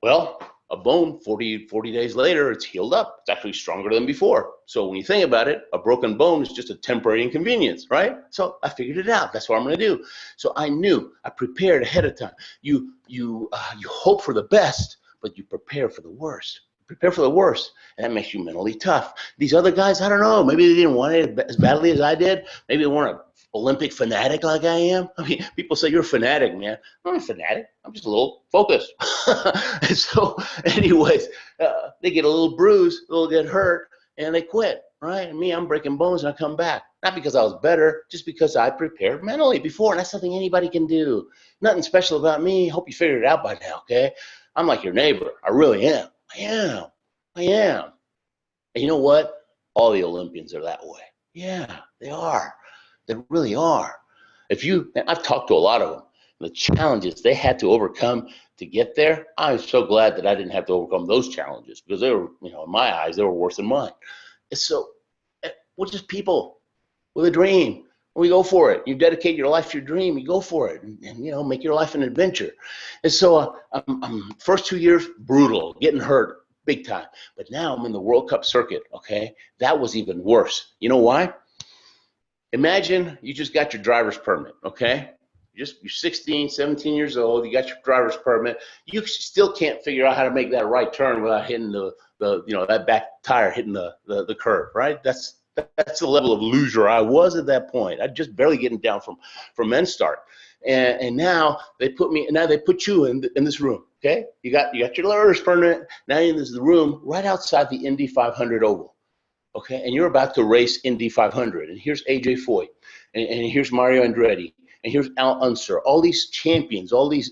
Well, a bone, 40 days later, it's healed up. It's actually stronger than before. So when you think about it, a broken bone is just a temporary inconvenience, right? So I figured it out. That's what I'm going to do. So I knew. I prepared ahead of time. You hope for the best, but you prepare for the worst. Prepare for the worst, and that makes you mentally tough. These other guys, I don't know. Maybe they didn't want it as badly as I did. Maybe they weren't an Olympic fanatic like I am. I mean, people say you're a fanatic, man. I'm not a fanatic. I'm just a little focused. And so, anyways, they get a little bruise, they'll get hurt, and they quit, right? And me, I'm breaking bones, and I come back. Not because I was better, just because I prepared mentally before, and that's something anybody can do. Nothing special about me. Hope you figured it out by now, okay? I'm like your neighbor. I really am. I am. And you know what? All the Olympians are that way. Yeah, they are. They really are. I've talked to a lot of them. The challenges they had to overcome to get there, I'm so glad that I didn't have to overcome those challenges, because they were, in my eyes, they were worse than mine. And so we're just people with a dream. We go for it. You dedicate your life to your dream. You go for it, and make your life an adventure. And so first 2 years, brutal, getting hurt big time. But now I'm in the World Cup circuit, okay? That was even worse. You know why? Imagine you just got your driver's permit, okay? You're 16, 17 years old. You got your driver's permit. You still can't figure out how to make that right turn without hitting that back tire hitting the curb, right? That's the level of loser I was at that point. I'd just barely getting down from men's start. And now they put you in this room, okay? You got your driver's permit. Now you're in this room right outside the Indy 500 oval. Okay, and you're about to race Indy 500, and here's AJ Foyt, and here's Mario Andretti, and here's Al Unser, all these champions, all these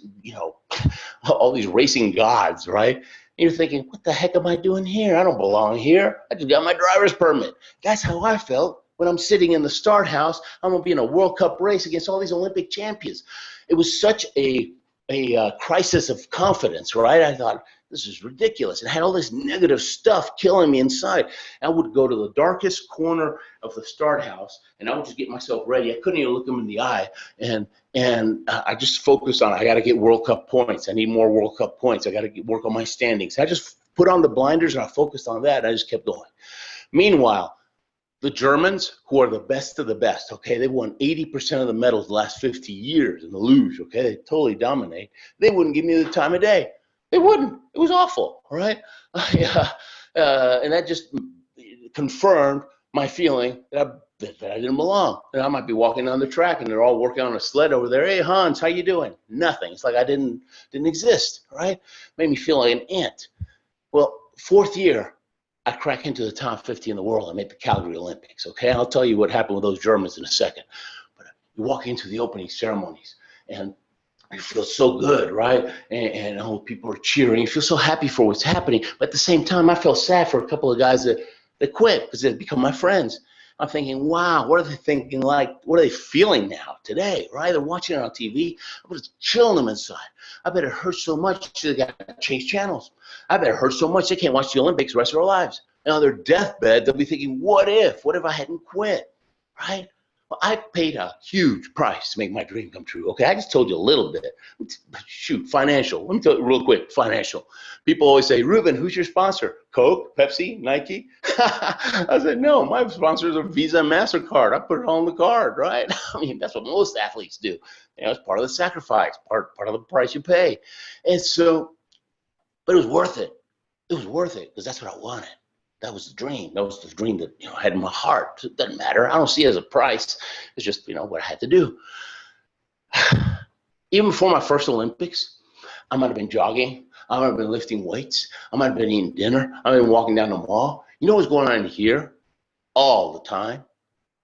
racing gods, right? And you're thinking, what the heck am I doing here? I don't belong here. I just got my driver's permit. That's how I felt when I'm sitting in the start house. I'm gonna be in a World Cup race against all these Olympic champions. It was such a crisis of confidence, right? I thought, this is ridiculous. And I had all this negative stuff killing me inside. I would go to the darkest corner of the start house, and I would just get myself ready. I couldn't even look them in the eye. And I just focused on, I got to get World Cup points. I need more World Cup points. I got to work on my standings. I just put on the blinders, and I focused on that, and I just kept going. Meanwhile, the Germans, who are the best of the best, okay, they won 80% of the medals the last 50 years in the luge, okay, they totally dominate. They wouldn't give me the time of day. They wouldn't. It was awful, right? And that just confirmed my feeling that I didn't belong. And I might be walking on the track, and they're all working on a sled over there. Hey, Hans, how you doing? Nothing. It's like I didn't exist, right? Made me feel like an ant. Well, Fourth year, I crack into the top 50 in the world. I make the Calgary Olympics, okay? I'll tell you what happened with those Germans in a second. But you walk into the opening ceremonies, and you feel so good, right? And all people are cheering. You feel so happy for what's happening. But at the same time, I feel sad for a couple of guys that quit because they've become my friends. I'm thinking, wow, what are they thinking like? What are they feeling now today, right? They're watching it on TV. I'm just chilling them inside. I bet it hurts so much they got to change channels. I bet it hurts so much they can't watch the Olympics the rest of their lives. And on their deathbed, they'll be thinking, what if? What if I hadn't quit, right? Well, I paid a huge price to make my dream come true. Okay, I just told you a little bit. Shoot, financial. Let me tell you real quick, financial. People always say, Ruben, who's your sponsor? Coke, Pepsi, Nike? I said, no, my sponsors are Visa and MasterCard. I put it on the card, right? I mean, that's what most athletes do. You know, it's part of the sacrifice, part of the price you pay. And so, but it was worth it. It was worth it because that's what I wanted. That was the dream. That was the dream that I had in my heart. It doesn't matter. I don't see it as a price. It's just what I had to do. Even before my first Olympics, I might have been jogging. I might have been lifting weights. I might have been eating dinner. I might have been walking down the mall. You know what's going on in here? All the time.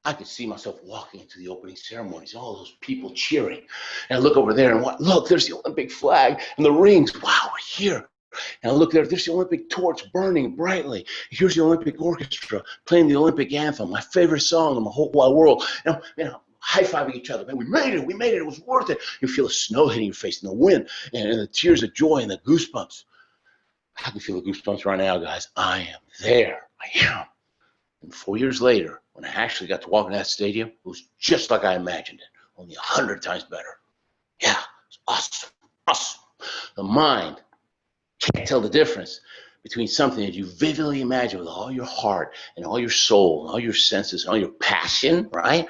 I could see myself walking into the opening ceremonies, all those people cheering. And I look over there and look, there's the Olympic flag and the rings. Wow, we're here. And I look there's the Olympic torch burning brightly. Here's the Olympic orchestra playing the Olympic anthem, my favorite song in the whole wide world. And high-fiving each other. Man, we made it, it was worth it. You feel the snow hitting your face and the wind and the tears of joy and the goosebumps. I can feel the goosebumps right now, guys. I am there. I am. And 4 years later, when I actually got to walk in that stadium, it was just like I imagined it, only 100 times better. Yeah, it's awesome, awesome. The mind can't tell the difference between something that you vividly imagine with all your heart and all your soul and all your senses and all your passion, right?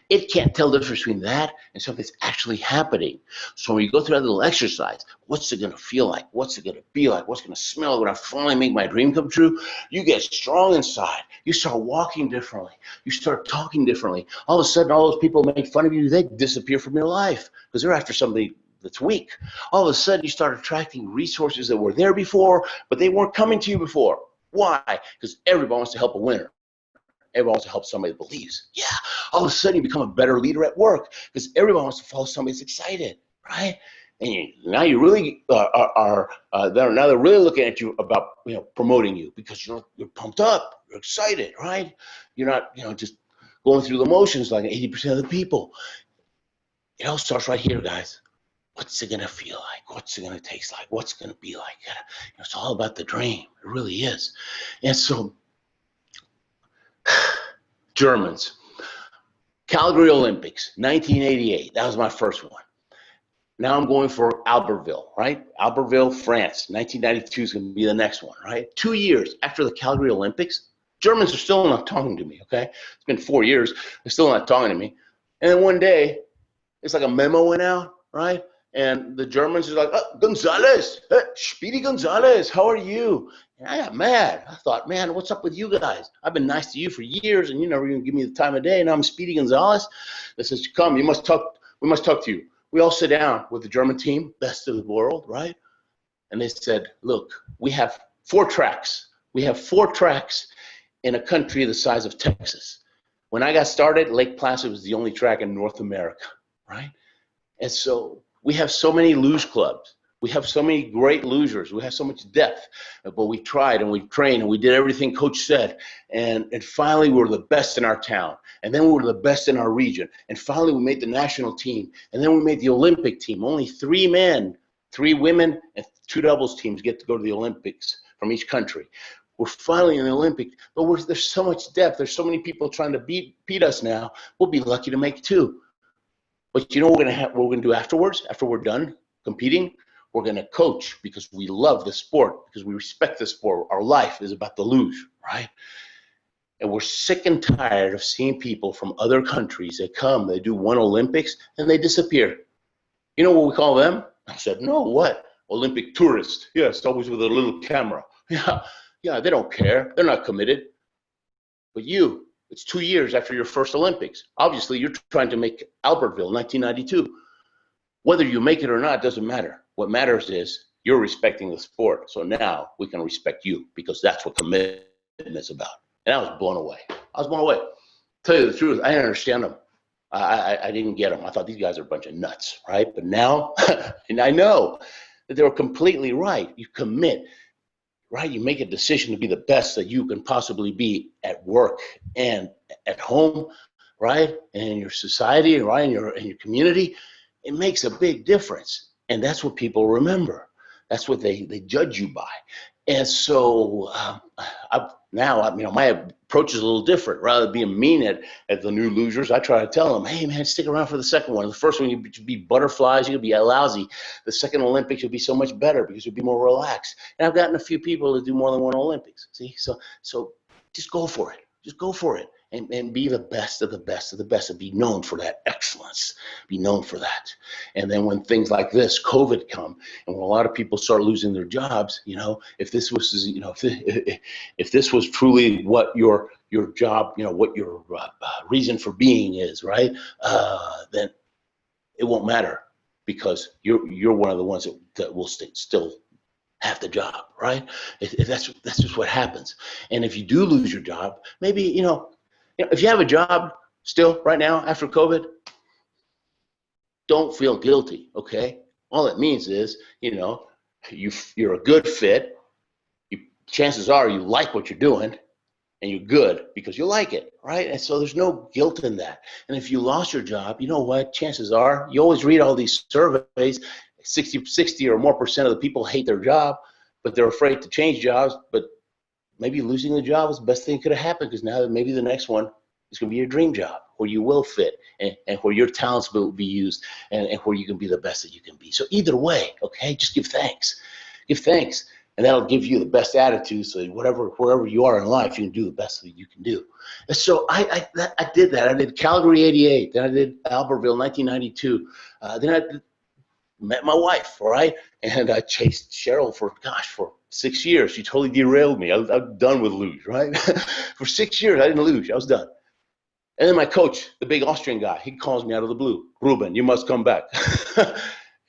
It can't tell the difference between that and something that's actually happening. So when you go through that little exercise, what's it going to feel like? What's it going to be like? What's going to smell like when I finally make my dream come true? You get strong inside. You start walking differently. You start talking differently. All of a sudden, all those people make fun of you, they disappear from your life because they're after somebody that's weak. All of a sudden, you start attracting resources that were there before, but they weren't coming to you before. Why? Because everybody wants to help a winner. Everyone wants to help somebody that believes. Yeah. All of a sudden, you become a better leader at work because everyone wants to follow somebody that's excited, right? And now you really they're really looking at you about promoting you because you're pumped up, you're excited, right? You're not just going through the motions like 80% of the people. It all starts right here, guys. What's it going to feel like? What's it going to taste like? What's it going to be like? It's all about the dream. It really is. And so, Germans, Calgary Olympics, 1988. That was my first one. Now I'm going for Albertville, right? Albertville, France, 1992 is going to be the next one, right? 2 years after the Calgary Olympics, Germans are still not talking to me, okay? It's been 4 years. They're still not talking to me. And then one day, it's like a memo went out, right? And the Germans are like, oh, Gonzalez, hey, Speedy Gonzalez, how are you? And I got mad. I thought, man, what's up with you guys? I've been nice to you for years, and you never even give me the time of day. And now I'm Speedy Gonzalez. They says, come, we must talk to you. We all sit down with the German team, best of the world, right? And they said, look, we have 4 tracks. We have 4 tracks in a country the size of Texas. When I got started, Lake Placid was the only track in North America, right? And so we have so many luge clubs. We have so many great lugers. We have so much depth. But we tried and we trained and we did everything Coach said. And finally, we were the best in our town. And then we were the best in our region. And finally, we made the national team. And then we made the Olympic team. Only 3 men, 3 women, and 2 doubles teams get to go to the Olympics from each country. We're finally in the Olympic, but there's so much depth. There's so many people trying to beat us now. We'll be lucky to make 2. But you know what we're gonna do afterwards? After we're done competing, we're gonna coach because we love the sport, because we respect the sport. Our life is about the luge, right? And we're sick and tired of seeing people from other countries that come, they do one Olympics, and they disappear. You know what we call them? I said, no, what? Olympic tourists. Yes, always with a little camera. Yeah, they don't care. They're not committed. But you, it's 2 years after your first Olympics. Obviously, you're trying to make Albertville, 1992. Whether you make it or not doesn't matter. What matters is You're respecting the sport. So now we can respect you because that's what commitment is about. And I was blown away. Tell you the truth, I didn't understand them. I didn't get them. I thought these guys are a bunch of nuts, right? But now, and I know that they were completely right. You commit, right? You make a decision to be the best that you can possibly be at work and at home, right? And in your society, right? In your community. It makes a big difference. And that's what people remember. That's what they judge you by. And so my approach is a little different. Rather than being mean at the new losers, I try to tell them, hey, man, stick around for the second one. The first one, you'll be butterflies. You'll be lousy. The second Olympics, you'll be so much better because you'll be more relaxed. And I've gotten a few people to do more than one Olympics. See, so just go for it. Just go for it. And be the best of the best of the best and be known for that excellence. Be known for that. And then when things like this, COVID come, and when a lot of people start losing their jobs, if this was, if this was truly what your job, what your reason for being is, right? Then it won't matter because you're one of the ones that will still have the job, right? That's just what happens. And if you do lose your job, maybe, if you have a job still right now after COVID, don't feel guilty, okay? All it means is, you're a good fit. Chances are you like what you're doing and you're good because you like it, right? And so there's no guilt in that. And if you lost your job, you know what? Chances are, you always read all these surveys, 60 or more % of the people hate their job, but they're afraid to change jobs. But maybe losing the job was the best thing that could have happened because now maybe the next one is going to be your dream job where you will fit and where your talents will be used and where you can be the best that you can be. So either way, okay, just give thanks. Give thanks. And that'll give you the best attitude so that wherever you are in life, you can do the best that you can do. And so I did that. I did Calgary 88. Then I did Albertville 1992. Then I met my wife, all right? And I chased Cheryl for 6 years. She totally derailed me. I'm done with luge, right? For 6 years, I didn't luge. I was done. And then my coach, the big Austrian guy, he calls me out of the blue. Ruben, you must come back.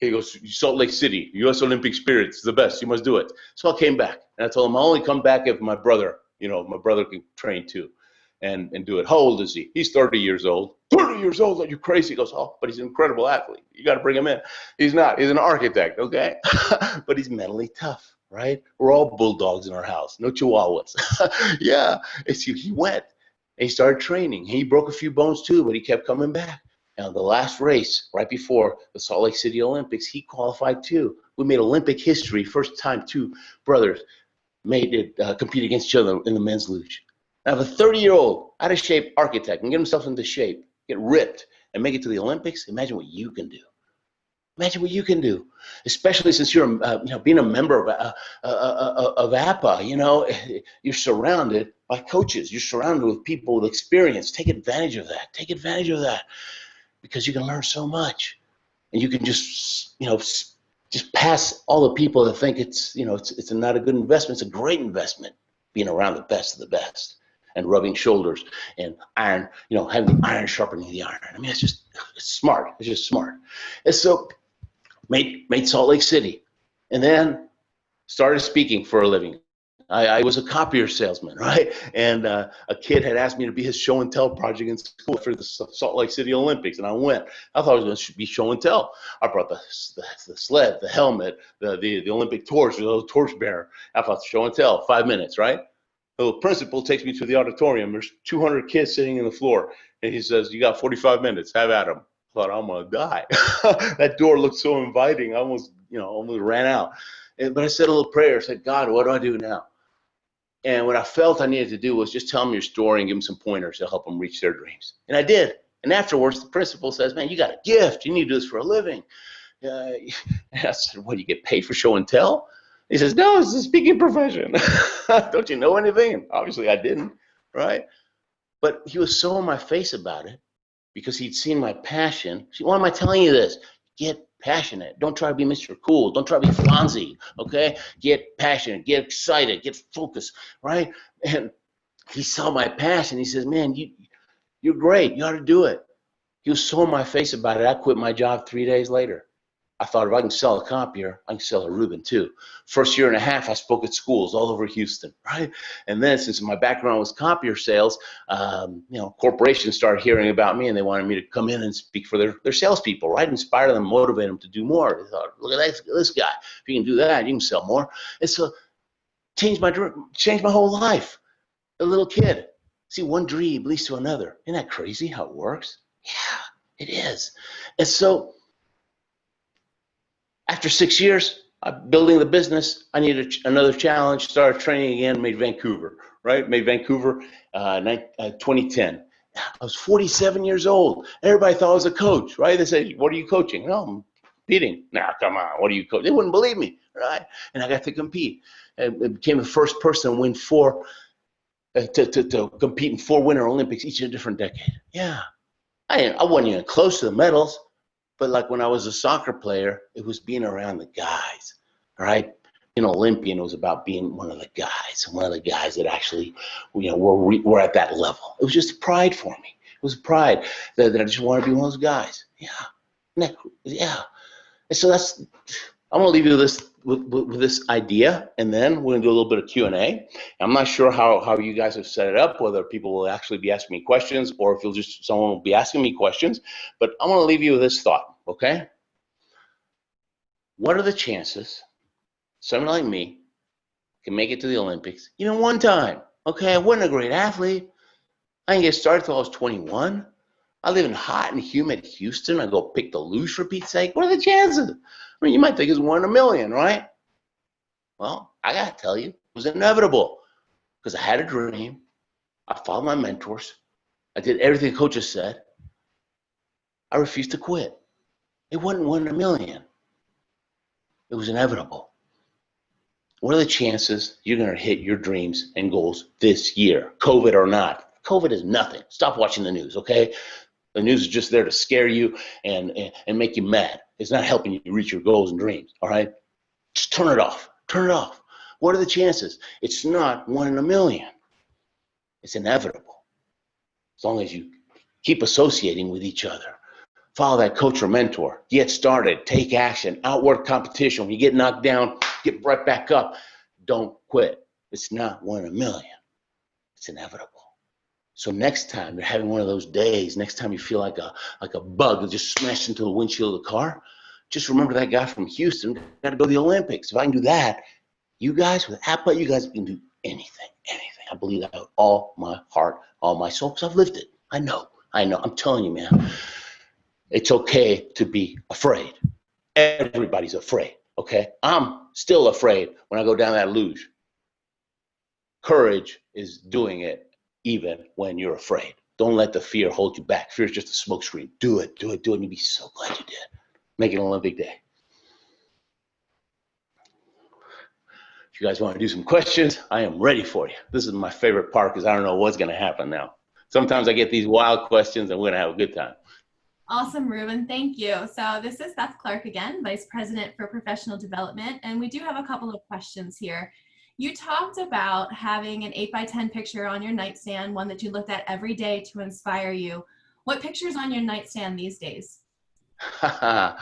He goes, Salt Lake City, U.S. Olympic Spirit, it's the best. You must do it. So I came back. And I told him, I'll only come back if my brother can train too and do it. How old is he? He's 30 years old. 30 years old? Are you crazy? He goes, oh, but he's an incredible athlete. You got to bring him in. He's not. He's an architect, okay? But he's mentally tough, right? We're all bulldogs in our house, no chihuahuas. Yeah. He went. And he started training. He broke a few bones too, but he kept coming back. And the last race, right before the Salt Lake City Olympics, he qualified too. We made Olympic history. First time two brothers made it compete against each other in the men's luge. Now, if a 30-year-old, out of shape architect can get himself into shape, get ripped, and make it to the Olympics, imagine what you can do. Imagine what you can do, especially since you're, being a member of APA. You're surrounded by coaches. You're surrounded with people with experience. Take advantage of that. Take advantage of that because you can learn so much, and you can just pass all the people that think it's not a good investment. It's a great investment being around the best of the best and rubbing shoulders and iron, having the iron sharpening the iron. I mean, it's smart. It's just smart. And so made Salt Lake City, and then started speaking for a living. I was a copier salesman, right? And a kid had asked me to be his show and tell project in school for the Salt Lake City Olympics, and I went. I thought I was going to be show and tell. I brought the sled, the helmet, the Olympic torch, the little torch bearer. I thought show and tell, 5 minutes, right? The principal takes me to the auditorium. There's 200 kids sitting in the floor, and he says, "You got 45 minutes. Have at 'em." I thought, I'm gonna die. That door looked so inviting. I almost ran out. But I said a little prayer. I said, God, what do I do now? And what I felt I needed to do was just tell them your story and give them some pointers to help them reach their dreams. And I did. And afterwards, the principal says, man, you got a gift. You need to do this for a living. And I said, what, do you get paid for show and tell? He says, no, it's a speaking profession. Don't you know anything? Obviously, I didn't, right? But he was so in my face about it because he'd seen my passion. See, why am I telling you this? Get passionate. Don't try to be Mr. Cool. Don't try to be Fonzie, okay? Get passionate. Get excited. Get focused, right? And he saw my passion. He says, man, you're great. You ought to do it. He was so in my face about it. I quit my job 3 days later. I thought if I can sell a copier, I can sell a Ruben too. First year and a half, I spoke at schools all over Houston, right? And then since my background was copier sales, corporations started hearing about me and they wanted me to come in and speak for their salespeople, right? Inspire them, motivate them to do more. They thought, look at this guy. If you can do that, you can sell more. And so changed my whole life. A little kid. See, one dream leads to another. Isn't that crazy how it works? Yeah, it is. And so after 6 years building the business, I needed another challenge, started training again, made Vancouver, right? Made Vancouver 2010. I was 47 years old. Everybody thought I was a coach, right? They said, what are you coaching? No, I'm competing. Nah, come on, what are you coaching? They wouldn't believe me, right? And I got to compete. And I became the first person to win to compete in 4 Winter Olympics, each in a different decade. Yeah, I wasn't even close to the medals. But like when I was a soccer player, it was being around the guys, all right? Being an Olympian was about being one of the guys that actually, were at that level. It was just pride for me. It was pride that I just wanted to be one of those guys. Yeah. And so I'm gonna leave you with this idea, and then we're gonna do a little bit of Q&A. I'm not sure how you guys have set it up, whether people will actually be asking me questions or if someone will be asking me questions, but I'm gonna leave you with this thought, okay? What are the chances someone like me can make it to the Olympics even one time? Okay, I wasn't a great athlete. I didn't get started till I was 21. I live in hot and humid Houston. I go pick the luge for Pete's sake. What are the chances? I mean, you might think it's 1 in a million, right? Well, I got to tell you, it was inevitable because I had a dream. I followed my mentors. I did everything coaches said. I refused to quit. It wasn't 1 in a million. It was inevitable. What are the chances you're going to hit your dreams and goals this year, COVID or not? COVID is nothing. Stop watching the news, okay? The news is just there to scare you and make you mad. It's not helping you reach your goals and dreams, all right? Just turn it off. Turn it off. What are the chances? It's not 1 in a million. It's inevitable. As long as you keep associating with each other. Follow that coach or mentor. Get started. Take action. Outwork competition. When you get knocked down, get right back up. Don't quit. It's not 1 in a million. It's inevitable. So next time you're having one of those days, next time you feel like a bug that just smashed into the windshield of the car, just remember that guy from Houston got to go to the Olympics. If I can do that, you guys with APA, you guys can do anything. I believe that with all my heart, all my soul, because I've lived it. I know. I'm telling you, man, it's okay to be afraid. Everybody's afraid, okay? I'm still afraid when I go down that luge. Courage is doing it even when you're afraid. Don't let the fear hold you back. Fear is just a smokescreen. Do it, and you'll be so glad you did. Make it an Olympic day. If you guys want to do some questions, I am ready for you. This is my favorite part because I don't know what's going to happen now. Sometimes I get these wild questions and we're going to have a good time. Awesome, Ruben. Thank you. So this is Beth Clark again, Vice President for Professional Development, and we do have a couple of questions here. You talked about having an 8x10 picture on your nightstand, one that you looked at every day to inspire you. What picture's on your nightstand these days? Gosh,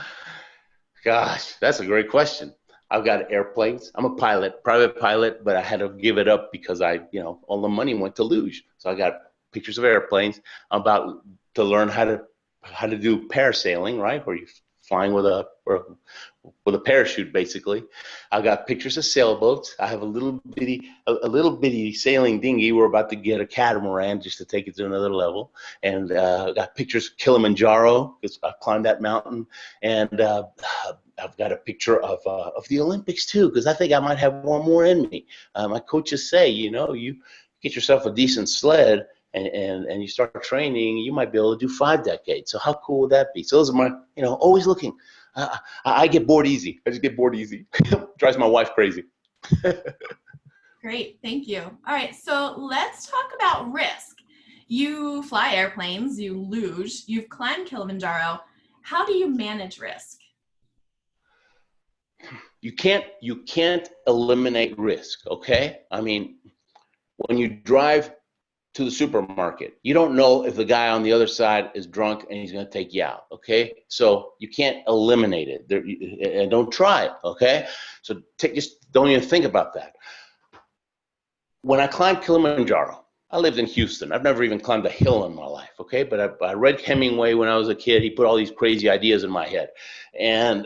that's a great question. I've got airplanes. I'm a pilot, private pilot, but I had to give it up because all the money went to luge. So I got pictures of airplanes. I'm about to learn how to do parasailing, right? Where you're flying with a parachute, basically. I got pictures of sailboats. I have a little bitty sailing dinghy. We're about to get a catamaran just to take it to another level. And I got pictures of Kilimanjaro because I climbed that mountain. And I've got a picture of the Olympics too, because I think I might have one more in me. My coaches say, you get yourself a decent sled and you start training, you might be able to do 5 decades. So how cool would that be? So those are my, always looking. I get bored easy. I just get bored easy. Drives my wife crazy. Great, thank you. All right, so let's talk about risk. You fly airplanes, you luge, you've climbed Kilimanjaro. How do you manage risk? You can't eliminate risk, okay? I mean, when you drive to the supermarket. You don't know if the guy on the other side is drunk and he's going to take you out, okay? So you can't eliminate it. And don't try it, okay? So just don't even think about that. When I climbed Kilimanjaro, I lived in Houston. I've never even climbed a hill in my life, okay? But I read Hemingway when I was a kid. He put all these crazy ideas in my head. And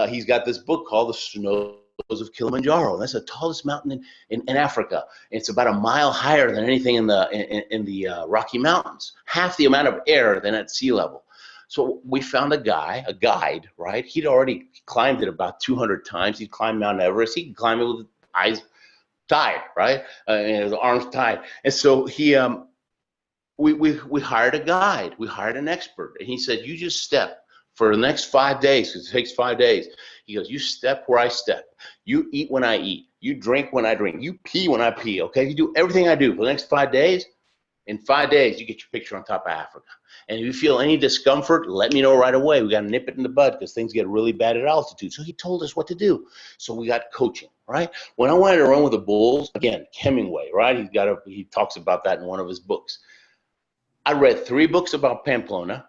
he's got this book called The Snows of Kilimanjaro. And that's the tallest mountain in Africa. It's about a mile higher than anything in the Rocky Mountains, half the amount of air than at sea level. So we found a guide, right? He'd already climbed it about 200 times. He'd climbed Mount Everest. He could climb it with his eyes tied, right? And his arms tied. And so we hired a guide. We hired an expert. And he said, you just step for the next 5 days, because it takes 5 days. He goes, you step where I step. You eat when I eat. You drink when I drink. You pee when I pee, okay? You do everything I do for the next 5 days. In 5 days, you get your picture on top of Africa. And if you feel any discomfort, let me know right away. We got to nip it in the bud because things get really bad at altitude. So he told us what to do. So we got coaching, right? When I wanted to run with the bulls, again, Hemingway, right? He talks about that in one of his books. I read 3 books about Pamplona.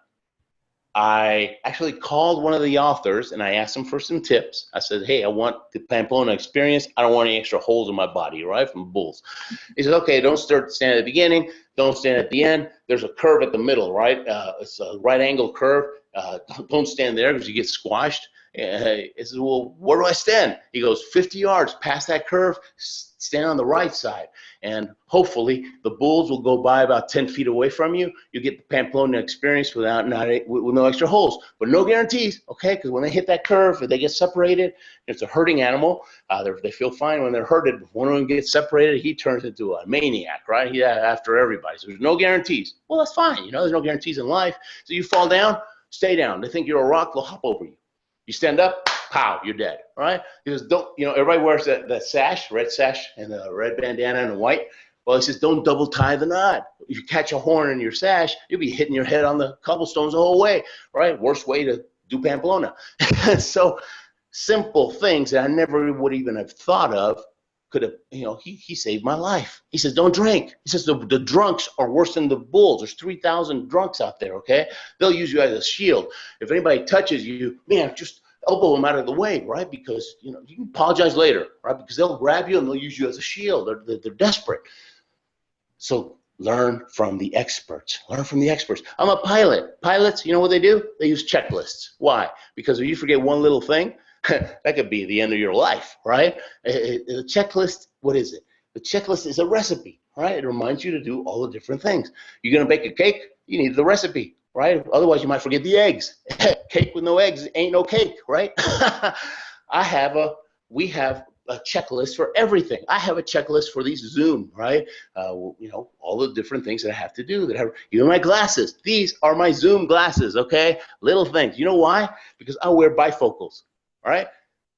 I actually called one of the authors and I asked him for some tips. I said, hey, I want the Pamplona experience. I don't want any extra holes in my body, right, from bulls. He said, okay, don't stand at the beginning. Don't stand at the end. There's a curve at the middle, right? It's a right angle curve. Don't stand there because you get squashed. He says, well, where do I stand? He goes, 50 yards past that curve, stand on the right side. And hopefully the bulls will go by about 10 feet away from you. You get the Pamplona experience with no extra holes, but no guarantees, okay? Because when they hit that curve, if they get separated, it's a herding animal. They feel fine when they're herded. If one of them gets separated, he turns into a maniac, right? He's after everybody. So there's no guarantees. Well, that's fine. You know, there's no guarantees in life. So you fall down, stay down. They think you're a rock, they'll hop over you. You stand up, pow, you're dead, right? Because everybody wears that sash, red sash, and a red bandana and a white. Well, he says, don't double tie the knot. If you catch a horn in your sash, you'll be hitting your head on the cobblestones the whole way, right? Worst way to do Pamplona. So simple things that I never would even have thought of could have, he saved my life. He says, don't drink. He says, the drunks are worse than the bulls. There's 3,000 drunks out there, okay? They'll use you as a shield. If anybody touches you, man, just elbow them out of the way, right? Because, you can apologize later, right? Because they'll grab you and they'll use you as a shield. They're desperate. So learn from the experts. Learn from the experts. I'm a pilot. Pilots, you know what they do? They use checklists. Why? Because if you forget one little thing, that could be the end of your life, right? The checklist, what is it? The checklist is a recipe, right? It reminds you to do all the different things. You're going to bake a cake, you need the recipe, right? Otherwise, you might forget the eggs. Cake with no eggs ain't no cake, right? We have a checklist for everything. I have a checklist for these Zoom, right? All the different things that I have to do. Even my glasses. These are my Zoom glasses, okay? Little things. You know why? Because I wear bifocals. All right.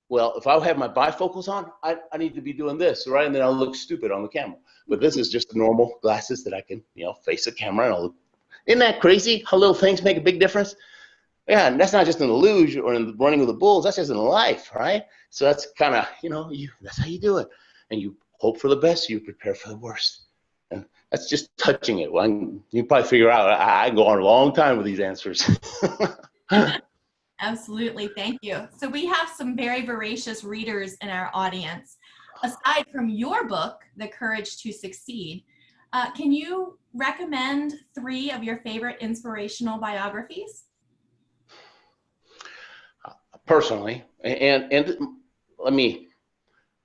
Well, if I have my bifocals on, I need to be doing this, right? And then I'll look stupid on the camera. But this is just the normal glasses that I can, face the camera and I'll look. Isn't that crazy? How little things make a big difference? Yeah, and that's not just in the luge or in the running with the bulls. That's just in life, right? So that's kind of, that's how you do it. And you hope for the best, you prepare for the worst. And that's just touching it. Well, you probably figure out I can go on a long time with these answers. Absolutely. Thank you. So we have some very voracious readers in our audience. Aside from your book, The Courage to Succeed, can you recommend 3 of your favorite inspirational biographies? Personally,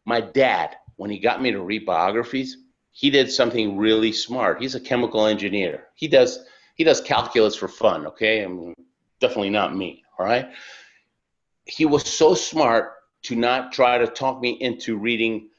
my dad, when he got me to read biographies, he did something really smart. He's a chemical engineer. He does calculus for fun, okay? I mean, definitely not me. All right. He was so smart to not try to talk me into reading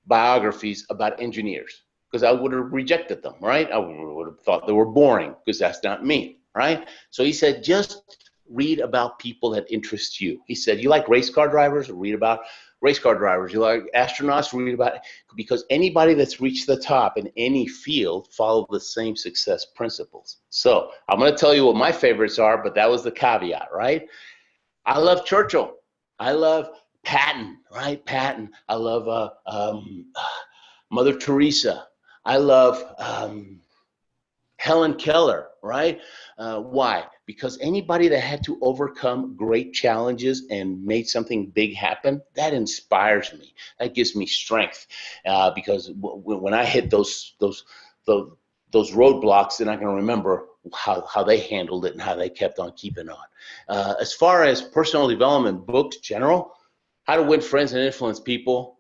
biographies about engineers because I would have rejected them, right? I would have thought they were boring because that's not me, right? So he said, just read about people that interest you. He said, you like race car drivers? Read about race car drivers. You like astronauts? Read about it. Because anybody that's reached the top in any field follow the same success principles. So I'm going to tell you what my favorites are, but that was the caveat, right? I love Churchill. I love Patton, right? Patton. I love Mother Teresa. I love Helen Keller, right? Why? Because anybody that had to overcome great challenges and made something big happen, that inspires me. That gives me strength. Because when I hit those roadblocks, then I can remember how they handled it and how they kept on keeping on. As far as personal development books, general, How to Win Friends and Influence People,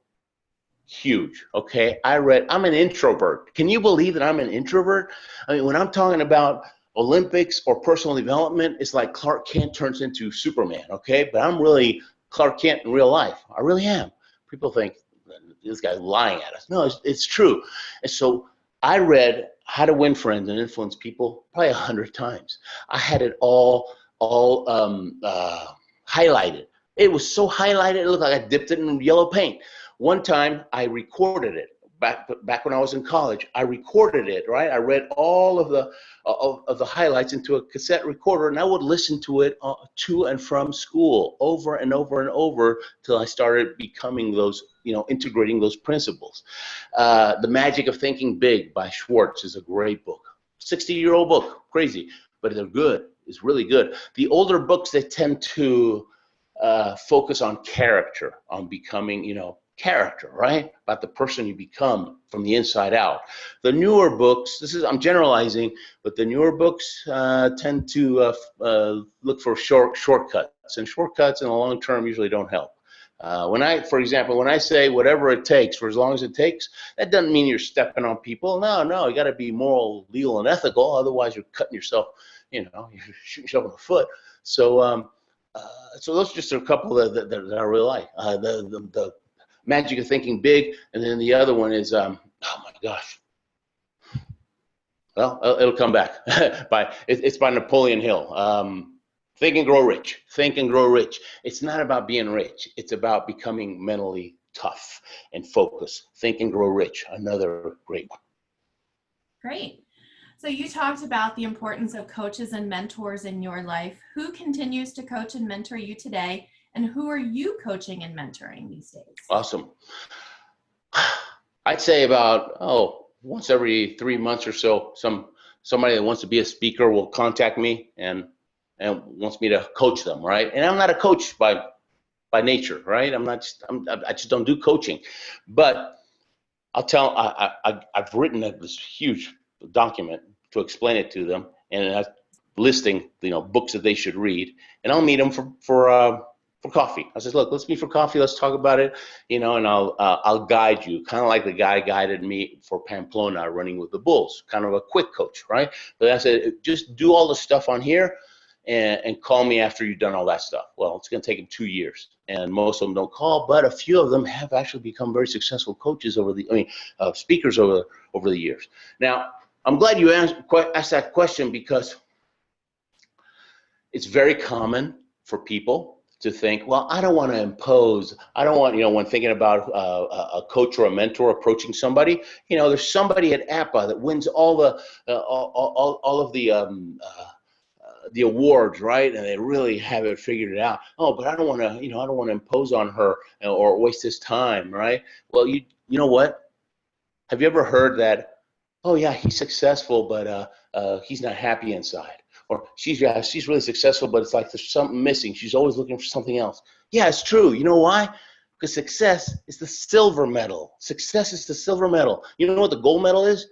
huge. Okay, I'm an introvert. Can you believe that I'm an introvert? I mean, when I'm talking about Olympics or personal development, it's like Clark Kent turns into Superman. Okay, but I'm really Clark Kent in real life. I really am. People think this guy's lying at us. No, it's true. And so I read How to Win Friends and Influence People probably 100 times. I had it all highlighted. It was so highlighted, it looked like I dipped it in yellow paint. One time I recorded it back when I was in college. I recorded it, right? I read all of the highlights into a cassette recorder, and I would listen to it to and from school over and over and over till I started becoming those, integrating those principles. The Magic of Thinking Big by Schwartz is a great book. 60-year-old book, crazy, but they're good. It's really good. The older books, they tend to focus on character, on becoming, character, right? About the person you become from the inside out. The newer books, I'm generalizing, but the newer books tend to look for shortcuts, and shortcuts in the long term usually don't help. For example, when I say whatever it takes for as long as it takes, that doesn't mean you're stepping on people. No, you got to be moral, legal, and ethical. Otherwise, you're cutting yourself, you're shooting yourself in the foot. So those are just a couple that I really like. The Magic of Thinking Big, and then the other one is, oh my gosh. Well, it'll come back. It's by Napoleon Hill. Think and Grow Rich. Think and Grow Rich. It's not about being rich. It's about becoming mentally tough and focused. Think and Grow Rich. Another great one. Great. So you talked about the importance of coaches and mentors in your life. Who continues to coach and mentor you today? And who are you coaching and mentoring these days? Awesome. I'd say about, once every 3 months or so, somebody that wants to be a speaker will contact me and wants me to coach them, right? And I'm not a coach by nature, right? I just don't do coaching. But I've written this huge document to explain it to them, and listing, books that they should read, and I'll meet them for coffee. I said, look, let's meet for coffee. Let's talk about it, and I'll guide you, kind of like the guy guided me for Pamplona running with the Bulls, kind of a quick coach, right? But I said, just do all the stuff on here and call me after you've done all that stuff. Well, it's going to take them 2 years, and most of them don't call, but a few of them have actually become very successful coaches speakers over the years. Now, I'm glad you asked that question, because it's very common for people to think, well, I don't want to impose. I don't want, when thinking about a coach or a mentor approaching somebody, there's somebody at APA that wins all of the awards, right? And they really have it figured out. Oh, but I don't want to, I don't want to impose on her or waste his time, right? Well, you know what? Have you ever heard that? Oh yeah, he's successful, but he's not happy inside. Or she's really successful, but it's like there's something missing. She's always looking for something else. Yeah, it's true. You know why? Because success is the silver medal. Success is the silver medal. You know what the gold medal is?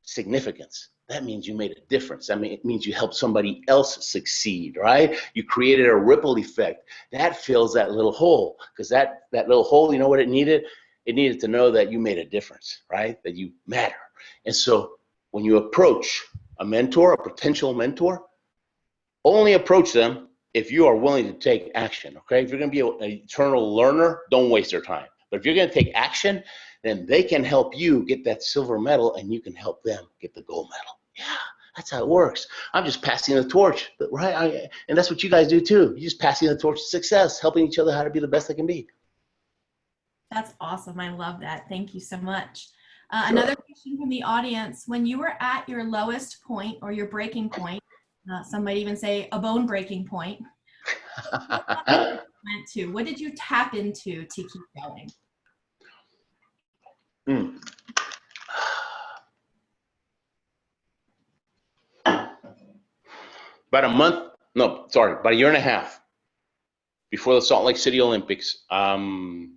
Significance. That means you made a difference. It means you helped somebody else succeed, right? You created a ripple effect. That fills that little hole, because that little hole, you know what it needed? It needed to know that you made a difference, right? That you matter. And so when you approach a mentor, a potential mentor, only approach them if you are willing to take action, okay? If you're going to be an eternal learner, don't waste their time. But if you're going to take action, then they can help you get that silver medal, and you can help them get the gold medal. Yeah, that's how it works. I'm just passing the torch, right? And that's what you guys do too. You're just passing the torch to success, helping each other how to be the best they can be. That's awesome. I love that. Thank you so much. Sure. Another question from the audience. When you were at your lowest point or your breaking point, some might even say a bone breaking point, what did you tap into to keep going? about a month, no, sorry, about a year and a half before the Salt Lake City Olympics, I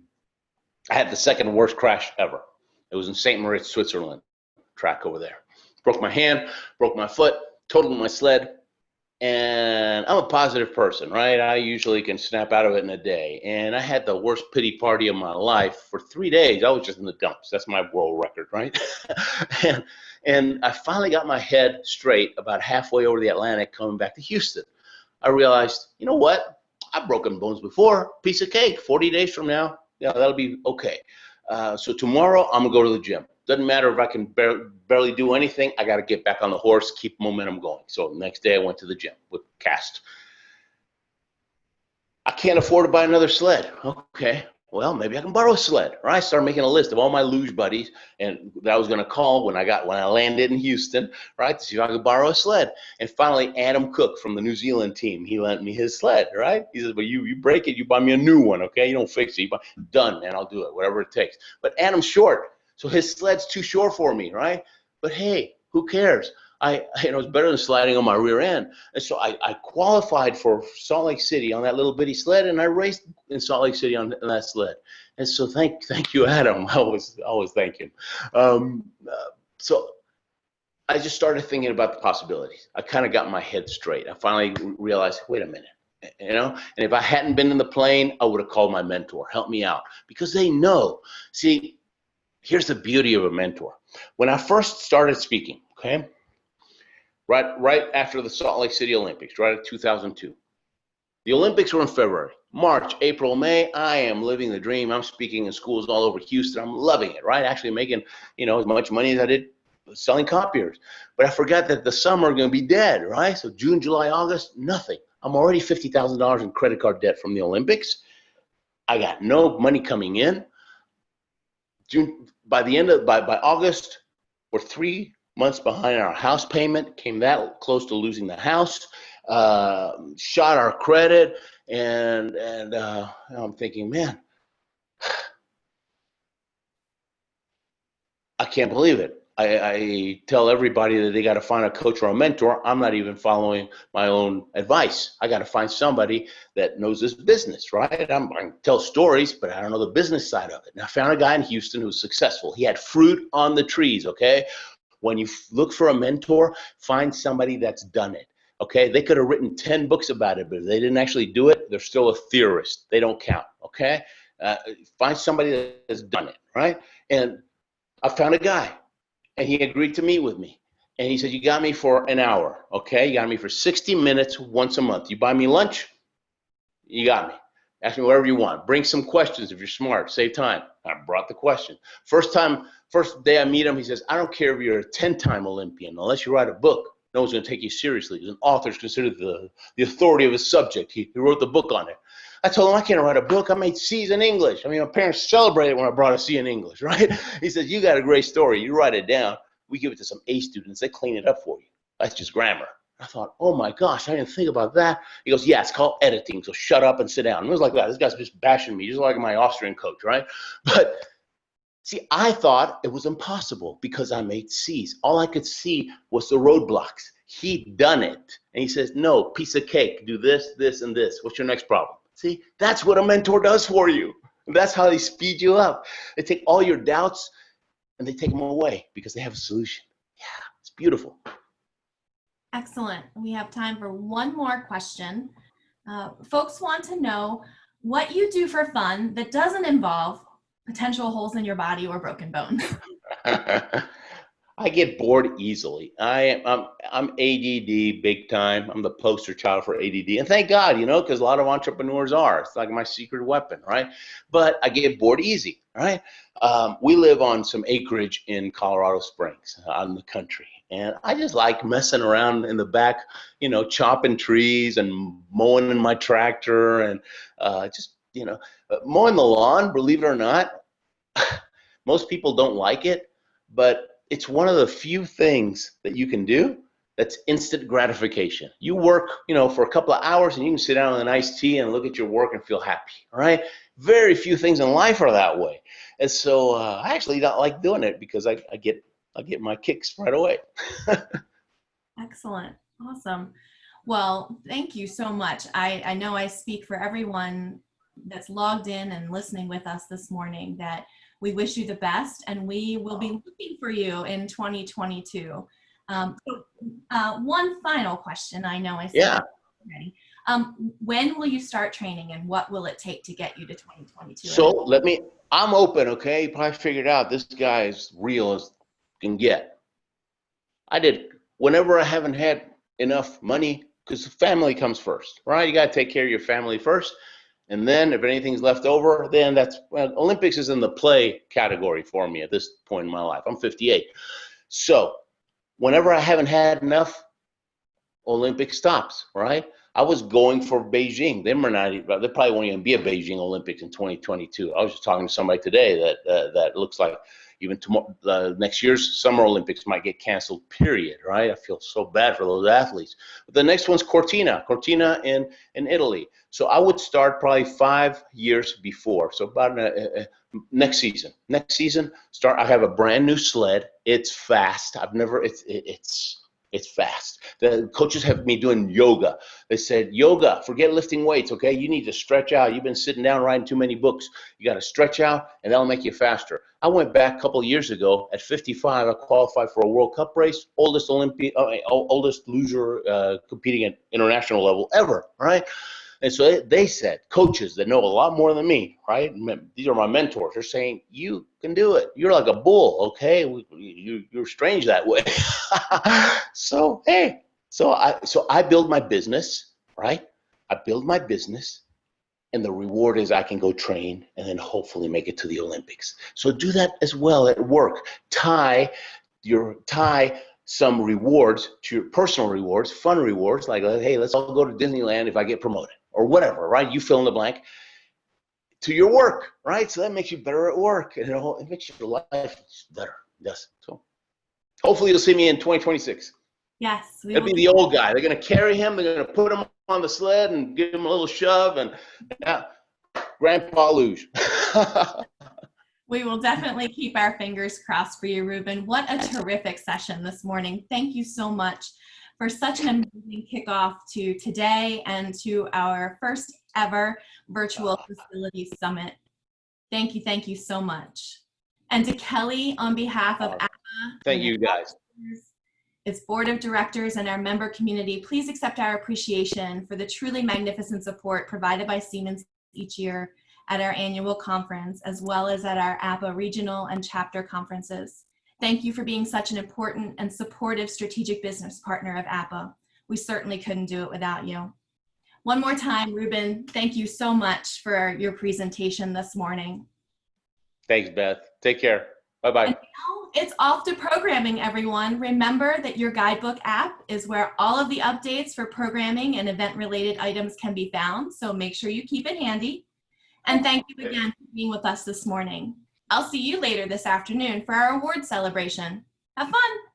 had the second worst crash ever. It was in St. Moritz, Switzerland, track over there. Broke my hand, broke my foot, totaled my sled, and I'm a positive person, right? I usually can snap out of it in a day. And I had the worst pity party of my life for 3 days. I was just in the dumps. That's my world record, right? and I finally got my head straight about halfway over the Atlantic coming back to Houston. I realized, you know what? I've broken bones before. Piece of cake. 40 days from now, yeah, that'll be okay. So tomorrow, I'm going to go to the gym. Doesn't matter if I can barely do anything. I got to get back on the horse, keep momentum going. So the next day I went to the gym with cast. I can't afford to buy another sled. Okay, well, maybe I can borrow a sled. Right? I started making a list of all my luge buddies and that I was going to call when I landed in Houston, right, to see if I could borrow a sled. And finally, Adam Cook from the New Zealand team, he lent me his sled, right? He says, well, you break it, you buy me a new one, okay? You don't fix it. Done, man, I'll do it, whatever it takes. But Adam's short. So his sled's too short for me, right? But hey, who cares? It's better than sliding on my rear end. And so I qualified for Salt Lake City on that little bitty sled, and I raced in Salt Lake City on that sled. And so thank you, Adam. I always thank him. So I just started thinking about the possibilities. I kind of got my head straight. I finally realized, wait a minute. And if I hadn't been in the plane, I would have called my mentor, help me out, because they know. See, here's the beauty of a mentor. When I first started speaking, okay, right after the Salt Lake City Olympics, right at 2002. The Olympics were in February. March, April, May, I am living the dream. I'm speaking in schools all over Houston. I'm loving it, right? Actually making, as much money as I did selling copiers. But I forgot that the summer are going to be dead, right? So June, July, August, nothing. I'm already $50,000 in credit card debt from the Olympics. I got no money coming in. By August, we're 3 months behind our house payment, came that close to losing the house, shot our credit, and I'm thinking, man, I can't believe it. I tell everybody that they got to find a coach or a mentor. I'm not even following my own advice. I got to find somebody that knows this business, right? I can tell stories, but I don't know the business side of it. And I found a guy in Houston who's successful. He had fruit on the trees, okay? When you look for a mentor, find somebody that's done it, okay? They could have written 10 books about it, but if they didn't actually do it, they're still a theorist. They don't count, okay? Find somebody that's done it, right? And I found a guy. And he agreed to meet with me. And he said, you got me for an hour, okay? You got me for 60 minutes once a month. You buy me lunch, you got me. Ask me whatever you want. Bring some questions if you're smart. Save time. I brought the question. First day I meet him, he says, I don't care if you're a 10-time Olympian. Unless you write a book, no one's going to take you seriously. An author is considered the authority of his subject. He wrote the book on it. I told him, I can't write a book. I made C's in English. I mean, my parents celebrated when I brought a C in English, right? He says, you got a great story. You write it down. We give it to some A students. They clean it up for you. That's just grammar. I thought, oh my gosh, I didn't think about that. He goes, yeah, it's called editing. So shut up and sit down. And it was like that. This guy's just bashing me, just like my Austrian coach, right? But see, I thought it was impossible because I made C's. All I could see was the roadblocks. He'd done it. And he says, no, piece of cake. Do this, this, and this. What's your next problem? See, that's what a mentor does for you. That's how they speed you up. They take all your doubts and they take them away because they have a solution. Yeah, it's beautiful. Excellent. We have time for one more question. Folks want to know what you do for fun that doesn't involve potential holes in your body or broken bones. I get bored easily. I'm ADD big time. I'm the poster child for ADD. And thank God, because a lot of entrepreneurs are. It's like my secret weapon, right? But I get bored easy, right? We live on some acreage in Colorado Springs, out in the country. And I just like messing around in the back, chopping trees and mowing in my tractor and mowing the lawn, believe it or not. Most people don't like it, but it's one of the few things that you can do that's instant gratification. You work, for a couple of hours and you can sit down with an iced tea and look at your work and feel happy, all right? Very few things in life are that way. And so I actually don't like doing it because I get my kicks right away. Excellent. Awesome. Well, thank you so much. I know I speak for everyone that's logged in and listening with us this morning that we wish you the best, and we will be looking for you in 2022. One final question. I know I said Yeah. that already. When will you start training, and what will it take to get you to 2022? So I'm open, okay? You probably figured out this guy is real as can get. Whenever I haven't had enough money, because family comes first, right? You got to take care of your family first. And then if anything's left over, then Olympics is in the play category for me at this point in my life. I'm 58. So whenever I haven't had enough, Olympic stops, right? I was going for Beijing. There probably won't even be a Beijing Olympics in 2022. I was just talking to somebody today that looks like even tomorrow, next year's Summer Olympics might get canceled, period, right? I feel so bad for those athletes. But the next one's Cortina in Italy. So I would start probably 5 years before. So about next season. I have a brand new sled. It's fast. It's fast. The coaches have me doing yoga. They said, yoga, forget lifting weights, okay? You need to stretch out. You've been sitting down writing too many books. You got to stretch out, and that'll make you faster. I went back a couple of years ago. At 55, I qualified for a World Cup race, oldest loser competing at international level ever, right? And so they said, coaches that know a lot more than me, right? These are my mentors. They're saying, you can do it. You're like a bull, okay? You're strange that way. So, hey, so I build my business, right? I build my business, and the reward is I can go train and then hopefully make it to the Olympics. So do that as well at work. Tie some rewards to your personal rewards, fun rewards, like, hey, let's all go to Disneyland if I get promoted, or whatever, right? You fill in the blank, to your work, right? So that makes you better at work, and it makes your life better. Yes. So hopefully you'll see me in 2026. Yes. It'll be the old guy. They're going to carry him. They're going to put him on the sled and give him a little shove, and Grandpa Luge. We will definitely keep our fingers crossed for you, Ruben. What a terrific session this morning. Thank you so much for such an amazing kickoff to today and to our first ever virtual facilities summit. Thank you so much. And to Kelly, on behalf of APA, thank you guys. Its board of directors and our member community, please accept our appreciation for the truly magnificent support provided by Siemens each year at our annual conference, as well as at our APA regional and chapter conferences. Thank you for being such an important and supportive strategic business partner of APA. We certainly couldn't do it without you. One more time, Ruben, thank you so much for your presentation this morning. Thanks, Beth. Take care. Bye-bye. And now it's off to programming, everyone. Remember that your guidebook app is where all of the updates for programming and event-related items can be found, so make sure you keep it handy. And thank you again for being with us this morning. I'll see you later this afternoon for our award celebration. Have fun.